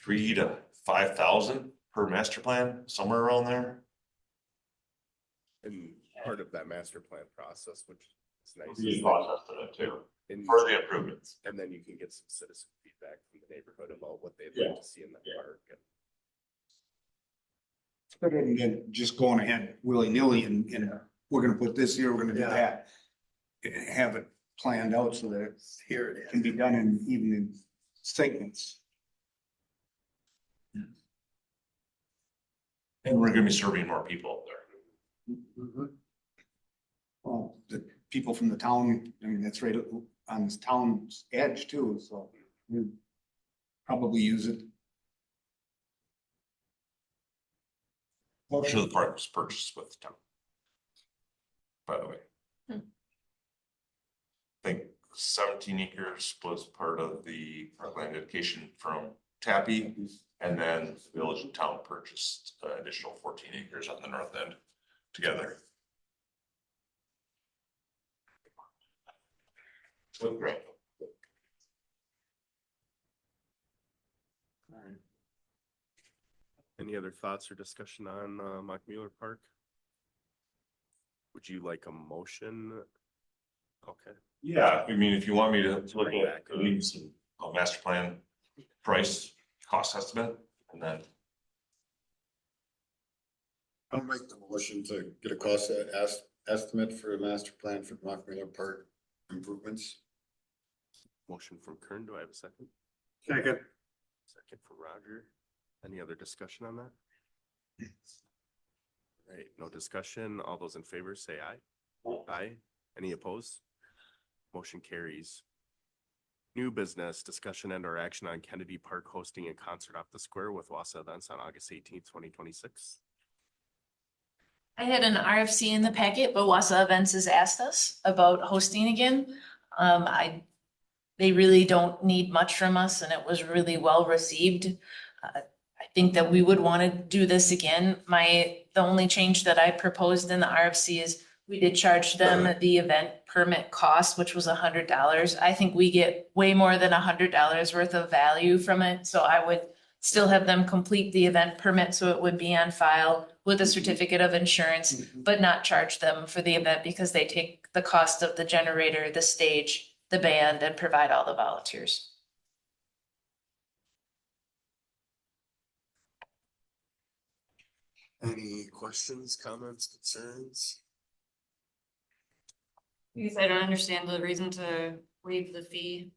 3,000 to 5,000 per master plan, somewhere around there. And part of that master plan process, which is nice. We is processed it too, and- for the improvements. And then you can get some citizen feedback from the neighborhood about what they'd Yeah. like to see in that park. And Better than just going ahead willy-nilly and we're gonna put this here, we're gonna do that. Have it planned out so that it's here, it can be done in even in segments. And we're gonna be serving more people there. Well, the people from the town, I mean, that's right on this town's edge too, so we probably use it. Most of the park was purchased with the town. By the way. I think 17 acres was part of the parkland dedication from Tappy. And then the village and town purchased additional 14 acres on the north end together. With grant. any other thoughts or discussion on Mockmuller Park? Would you like a motion? Okay. Yeah, I mean, if you want me to look at a master plan price, cost estimate, and then I'll make the motion to get a cost estimate for a master plan for Mockmiller Park improvements. Motion from Kern. Do I have a second? Second. Second from Roger. Any other discussion on that? Right, no discussion. All those in favor say aye. Aye. Any opposed? Motion carries. New business discussion and or action on Kennedy Park hosting a concert off the square with Wassa events on August 18th, 2026. I had an RFC in the packet, but Wassa Events has asked us about hosting again. They really don't need much from us and it was really well received. I think that we would want to do this again. The only change that I proposed in the RFC is we did charge them the event permit cost, which was $100. I think we get way more than $100 worth of value from it. So I would still have them complete the event permit, so it would be on file with a certificate of insurance, but not charge them for the event because they take the cost of the generator, the stage, the band, and provide all the volunteers. Any questions, comments, concerns? Because I don't understand the reason to waive the fee.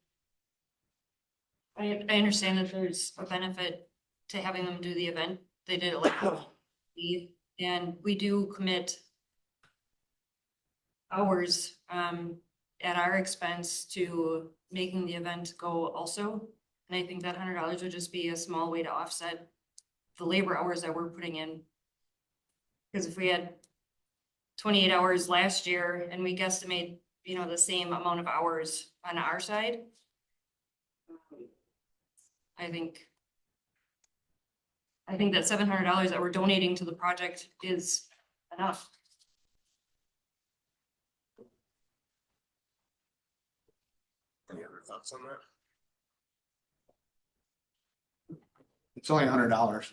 I understand that there's a benefit to having them do the event. They did it like fee, and we do commit hours at our expense to making the event go also. And I think that $100 would just be a small way to offset the labor hours that we're putting in. Because if we had 28 hours last year and we guesstimate, the same amount of hours on our side, I think that $700 that we're donating to the project is enough. Any other thoughts on that? It's only $100.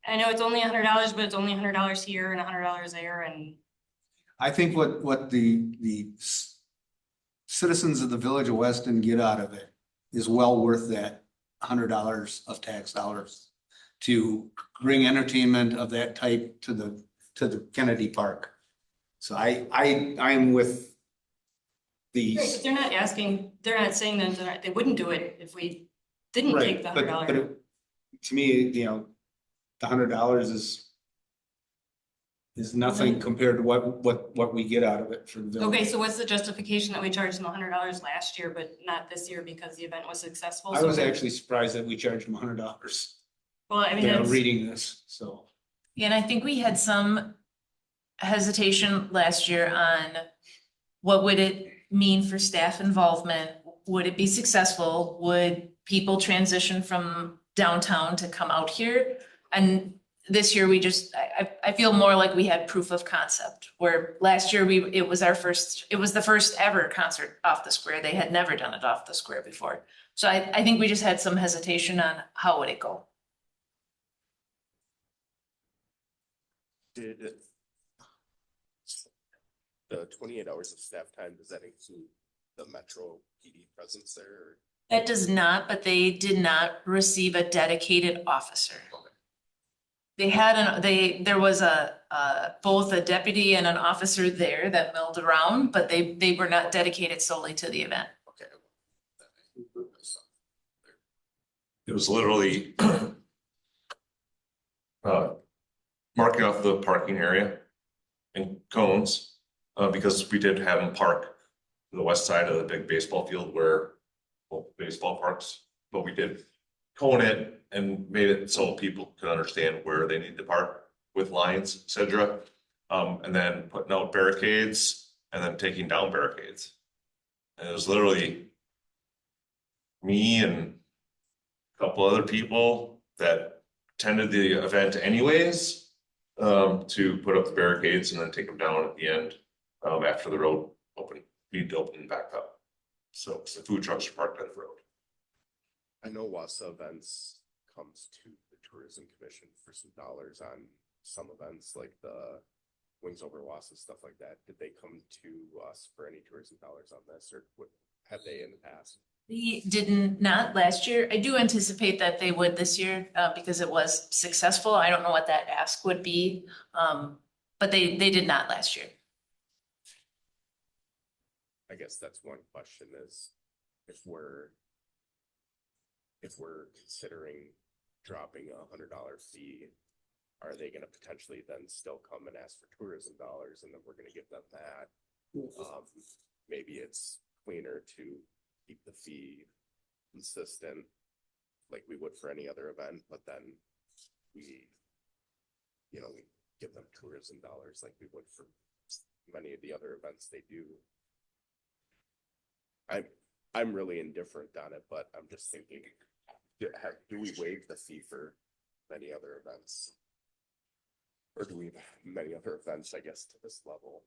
I know it's only $100, but it's only $100 here and $100 there and. I think what the citizens of the village of Weston get out of it is well worth that $100 of tax dollars to bring entertainment of that type to the Kennedy Park. So I am with the. Right, but they're not saying that they wouldn't do it if we didn't take the But $100. to me, the $100 is nothing compared to what we get out of it for the village. Okay, so what's the justification that we charged them $100 last year, but not this year because the event was successful? I So- was actually surprised that we charged them $100. Well, I mean, Yeah, that's, reading this, so. Yeah, and I think we had some hesitation last year on what would it mean for staff involvement? Would it be successful? Would people transition from downtown to come out here? And this year we just, I feel more like we had proof of concept, where last year it was the first ever concert off the square. They had never done it off the square before. So I think we just had some hesitation on how would it go. Did the 28 hours of staff time, does that include the Metro PD presence there? Or- That does not, but they did not receive a dedicated officer. They had there was both a deputy and an officer there that milled around, but they were not dedicated solely to the event. Okay. It was literally marking off the parking area in cones, because we did have them park to the west side of the big baseball field where baseball parks, but we did cone it and made it so people could understand where they need to park with lines, et cetera. And then putting out barricades and then taking down barricades. And it was literally me and a couple other people that attended the event anyways, to put up the barricades and then take them down at the end, after the road needed to open back up. So the food trucks are parked on the road. I know Wassa Events comes to the Tourism Commission for some dollars on some events like the Wings Over Wassa, stuff like that. Did they come to us for any tourism dollars on this, or what have they in the past? They did not last year. I do anticipate that they would this year, because it was successful. I don't know what that ask would be. But they did not last year. I guess that's one question is if we're considering dropping $100 fee, are they gonna potentially then still come and ask for tourism dollars and then we're gonna give them that? Maybe it's cleaner to keep the fee consistent like we would for any other event, but then we give them tourism dollars like we would for many of the other events they do. I'm really indifferent on it, but I'm just thinking, do we waive the fee for many other events? Or do we have many other events, I guess, to this level?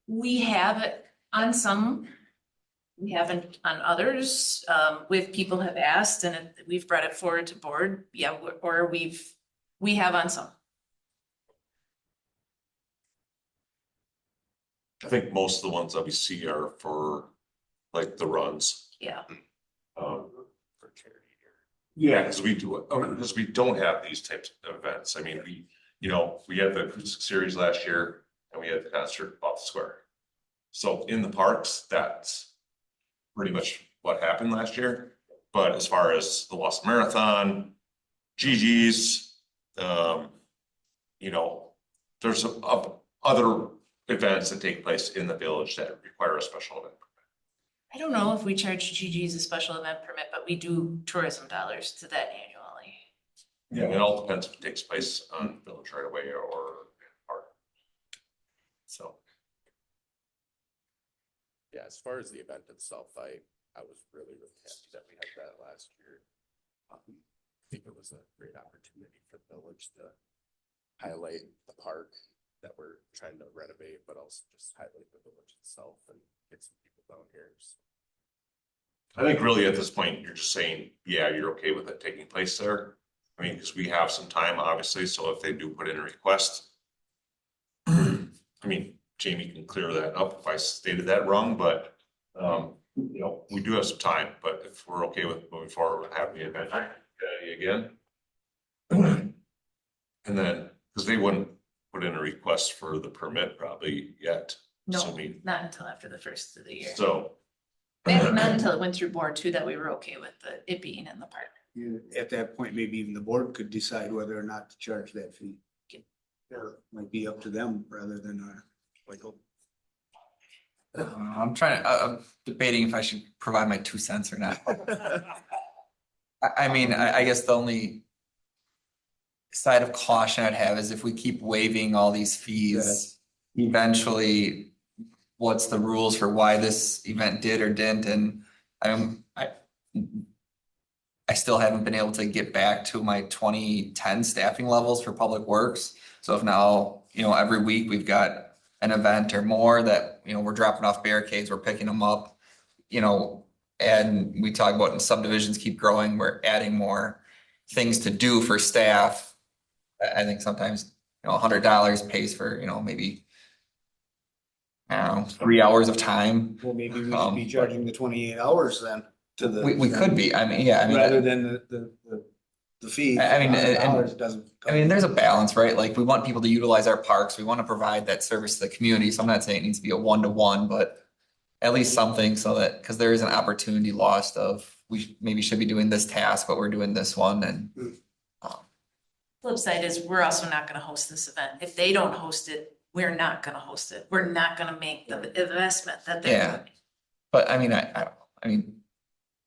We have it on some. We haven't on others, with people have asked and we've brought it forward to board. Yeah, or we have on some. I think most of the ones that we see are for like the runs. Yeah. For charity here. Yeah, because we do it, because we don't have these types of events. I mean, we had the acoustic series last year and we had the concert off the square. So in the parks, that's pretty much what happened last year. But as far as the Wassa Marathon, Gigi's, there's other events that take place in the village that require a special event. I don't know if we charge GG's a special event permit, but we do tourism dollars to that annually. Yeah, it all depends if it takes place on village right away or park. So. Yeah, as far as the event itself, I was really happy that we had that last year. I think it was a great opportunity for the village to highlight the park that we're trying to renovate, but also just highlight the village itself and get some people down here. So I think really at this point, you're just saying, yeah, you're okay with it taking place there. I mean, because we have some time, obviously, so if they do put in a request. I mean, Jamie can clear that up if I stated that wrong, but, you know, we do have some time, but if we're okay with moving forward with having the event again. And then, because they wouldn't put in a request for the permit probably yet, No, assuming, not until after the first of the year. so. And not until it went through board too, that we were okay with it being in the park. At that point, maybe even the board could decide whether or not to charge that fee. Or might be up to them rather than like. I'm debating if I should provide my 2 cents or not. I mean, I guess the only side of caution I'd have is if we keep waiving all these fees, eventually, what's the rules for why this event did or didn't? And I still haven't been able to get back to my 2010 staffing levels for public works. So if now, every week we've got an event or more that, we're dropping off barricades, we're picking them up, and we talk about subdivisions keep growing, we're adding more things to do for staff. I think sometimes, $100 pays for, maybe, I don't know, 3 hours of time. Well, maybe we should be charging the 28 hours then to the. We could be, Rather than the fee. I mean, $100 doesn't. there's a balance, right? Like we want people to utilize our parks. We want to provide that service to the community. So I'm not saying it needs to be a 1-to-1, but at least something so that, because there is an opportunity lost of we maybe should be doing this task, but we're doing this one. And Flip side is we're also not gonna host this event. If they don't host it, we're not gonna host it. We're not gonna make the investment that they're Yeah. doing. but I mean,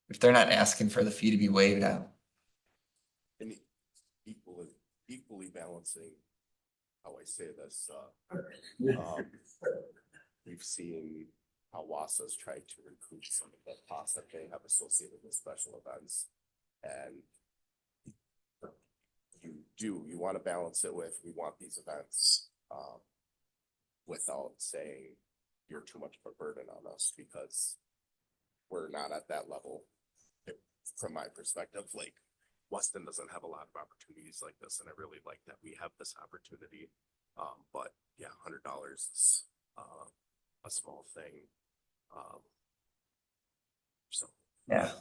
if they're not asking for the fee to be waived, And equally balancing how I say this, we've seen how Wasa's tried to recoup some of the costs that they have associated with special events. And you want to balance it with, we want these events, without saying you're too much of a burden on us, because we're not at that level. From my perspective, like Weston doesn't have a lot of opportunities like this, and I really like that we have this opportunity. But yeah, $100 is a small thing. So yeah.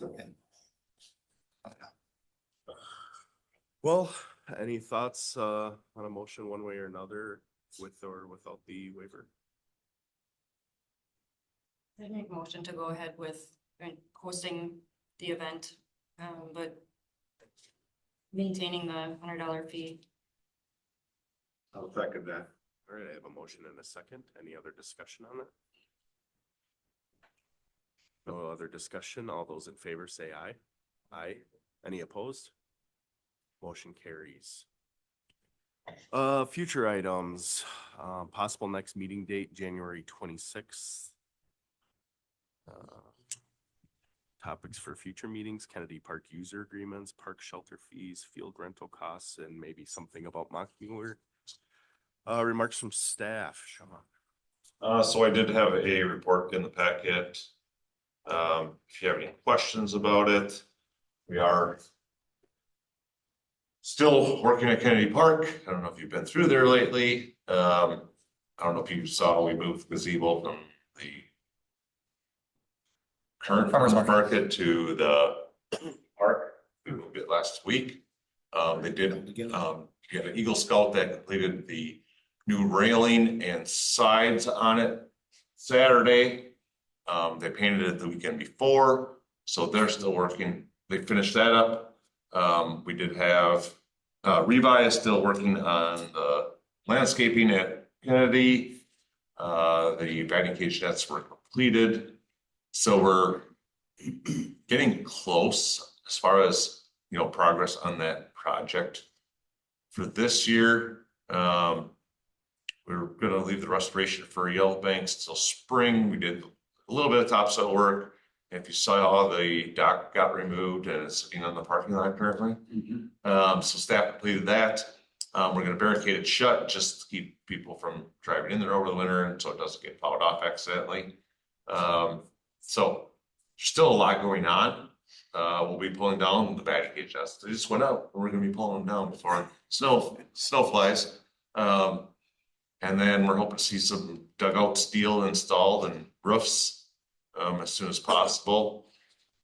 well, any thoughts on a motion one way or another, with or without the waiver? I make a motion to go ahead with hosting the event, but maintaining the $100 fee. I'll second that. All right, I have a motion and a second. Any other discussion on it? No other discussion. All those in favor say aye. Aye. Any opposed? Motion carries. Future items, possible next meeting date, January 26th. Topics for future meetings, Kennedy Park user agreements, park shelter fees, field rental costs, and maybe something about Mockmuller. Remarks from staff, Sean. So I did have a report in the packet. If you have any questions about it, we are still working at Kennedy Park. I don't know if you've been through there lately. I don't know if you saw, we moved gazebo from the current farmers market to the park. We moved it last week. They did get an Eagle Scout that completed the new railing and sides on it Saturday. They painted it the weekend before, so they're still working. They finished that up. We did have Revi is still working on the landscaping at Kennedy. The batting cage nets were completed. So we're getting close as far as, progress on that project. For this year, we're gonna leave the restoration for Yellow Banks till spring. We did a little bit of topsoil work. If you saw, the dock got removed and it's sitting on the parking lot currently. So staff completed that. We're gonna barricade it shut just to keep people from driving in there over the winter and so it doesn't get plowed off accidentally. So still a lot going on. We'll be pulling down the batting cage nests. They just went up and we're gonna be pulling them down before snow flies. And then we're hoping to see some dugout steel installed and roofs as soon as possible.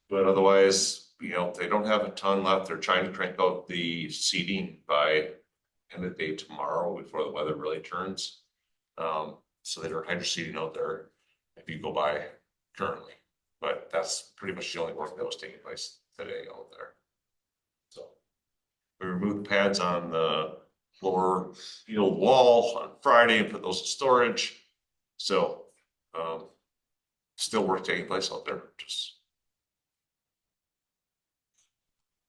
But otherwise, they don't have a ton left. They're trying to crank out the seating by end of the day tomorrow before the weather really turns. So they're hydro seeding out there if you go by currently. But that's pretty much the only work that was taking place today out there. So we removed the pads on the lower field wall on Friday and put those in storage. So still work taking place out there. Just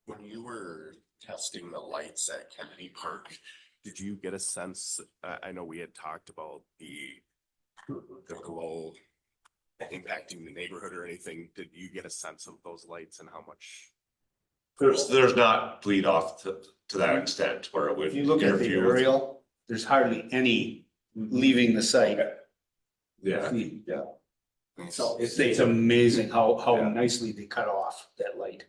When you were testing the lights at Kennedy Park, Did you get a sense, I know we had talked about the glow impacting the neighborhood or anything. Did you get a sense of those lights and how much? there's not bleed off to that extent where it would If you look at the interfere with- aerial, there's hardly any leaving the site. Yeah. Yeah. So it's amazing how Yeah. nicely they cut off that light.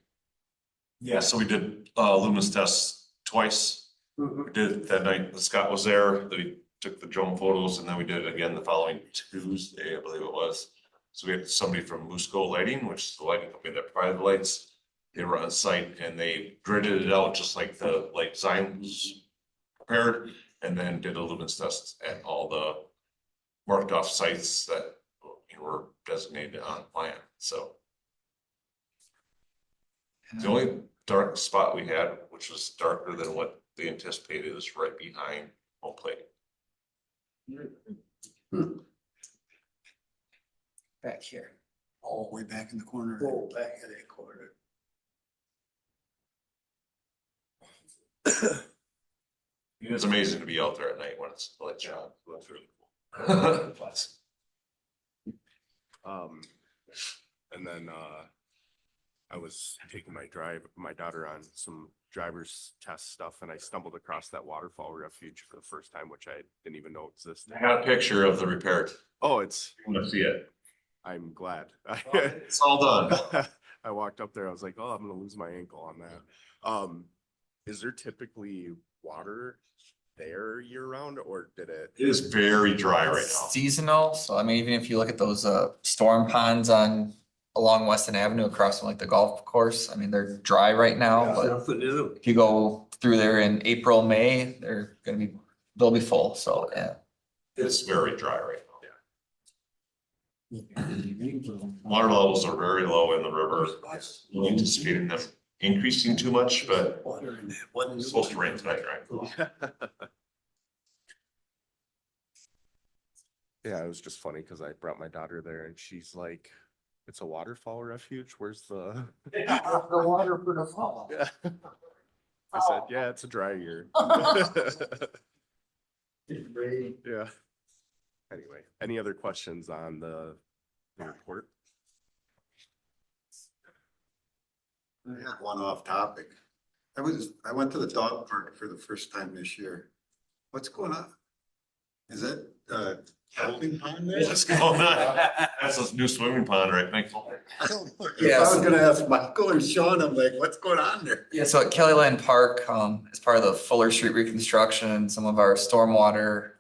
Yeah, so we did luminous tests twice. We did it that night that Scott was there, we took the drone photos, and then we did it again the following Tuesday, I believe it was. So we had somebody from Musco Lighting, which is the lighting company that provided the lights. They were on site and they gridded it out just like the light design was prepared, and then did a luminous test at all the marked off sites that were designated on plan, so. The only dark spot we had, which was darker than what they anticipated, is right behind home plate. Back here. Oh, way back in the corner. Oh, back in that corner. It is amazing to be out there at night when it's lights on. That's really cool. And then I was taking my daughter on some driver's test stuff, and I stumbled across that waterfall refuge for the first time, which I didn't even know existed. I got a picture of the repair. Oh, it's, I want to see it. I'm glad. It's all done. I walked up there, I was like, oh, I'm gonna lose my ankle on that. Is there typically water there year round, or did it? It is very dry right now. Seasonal, so I mean, even if you look at those storm ponds along Weston Avenue across from like the golf course, I mean, they're dry right now, but if you go through there in April, May, they'll be full, so yeah. It's very dry right now. Water levels are very low in the river. We anticipating them increasing too much, but it's supposed to rain tonight, right? Yeah, it was just funny because I brought my daughter there and she's like, it's a waterfall refuge. Where's the? The water for the fall. Yeah. I said, yeah, it's a dry year. Yeah. Anyway, any other questions on the report? I have one off topic. I went to the dog park for the first time this year. What's going on? Is it holding pond there? What's going on? That's a new swimming pond, right, Michael? I don't know. Yeah, I was so- gonna ask Michael or Sean, I'm like, what's going on there? Yeah, so at Kellyland Park, as part of the Fuller Street reconstruction and some of our stormwater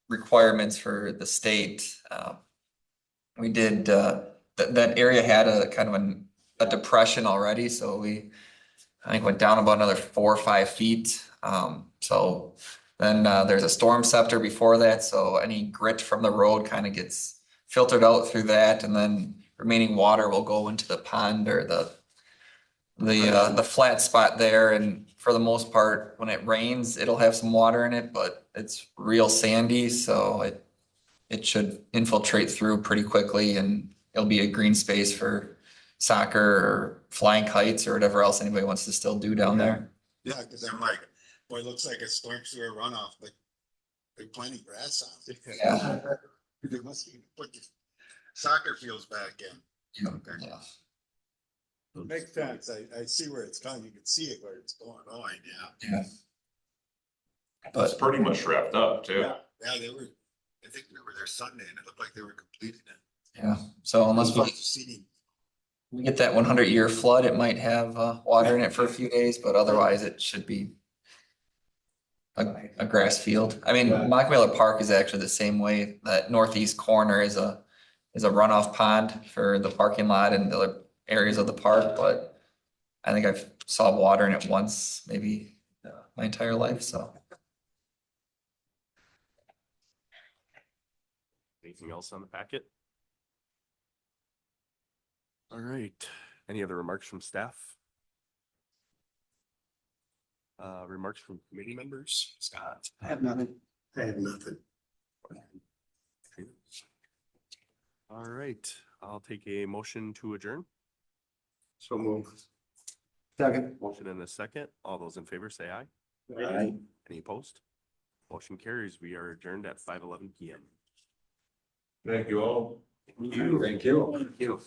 requirements for the state, we did, that area had a kind of a depression already, so I think went down about another 4 or 5 feet. So then there's a storm scepter before that, so any grit from the road kind of gets filtered out through that, and then remaining water will go into the pond or the flat spot there. And for the most part, when it rains, it'll have some water in it, but it's real sandy, so it should infiltrate through pretty quickly, and it'll be a green space for soccer or flying kites or whatever else anybody wants to still do down there. Yeah, cause I'm like, boy, it looks like a storm sewer runoff, like they planting grass on it. Yeah. They must be putting soccer fields back in. Okay. Yeah. Makes sense. I see where it's going. You can see it where it's going. Oh, yeah. It's But pretty much wrapped up too. Yeah, I think they were there Sunday and it looked like they were completing it. yeah, so unless we, As far as the seating. we get that 100-year flood, it might have water in it for a few days, but otherwise it should be a grass field. I mean, Mockmiller Park is actually the same way. That northeast corner is a runoff pond for the parking lot and the other areas of the park, but I think I've saw water in it once, maybe my entire life, so. Anything else on the packet? All right, any other remarks from staff? Remarks from committee members? Scott? I have nothing. I have nothing. All right, I'll take a motion to adjourn. So move. Second. Motion in a second. All those in favor say aye. Aye. Any opposed? Motion carries. We are adjourned at 5:11 PM. Thank you all. Thank you. Thank you.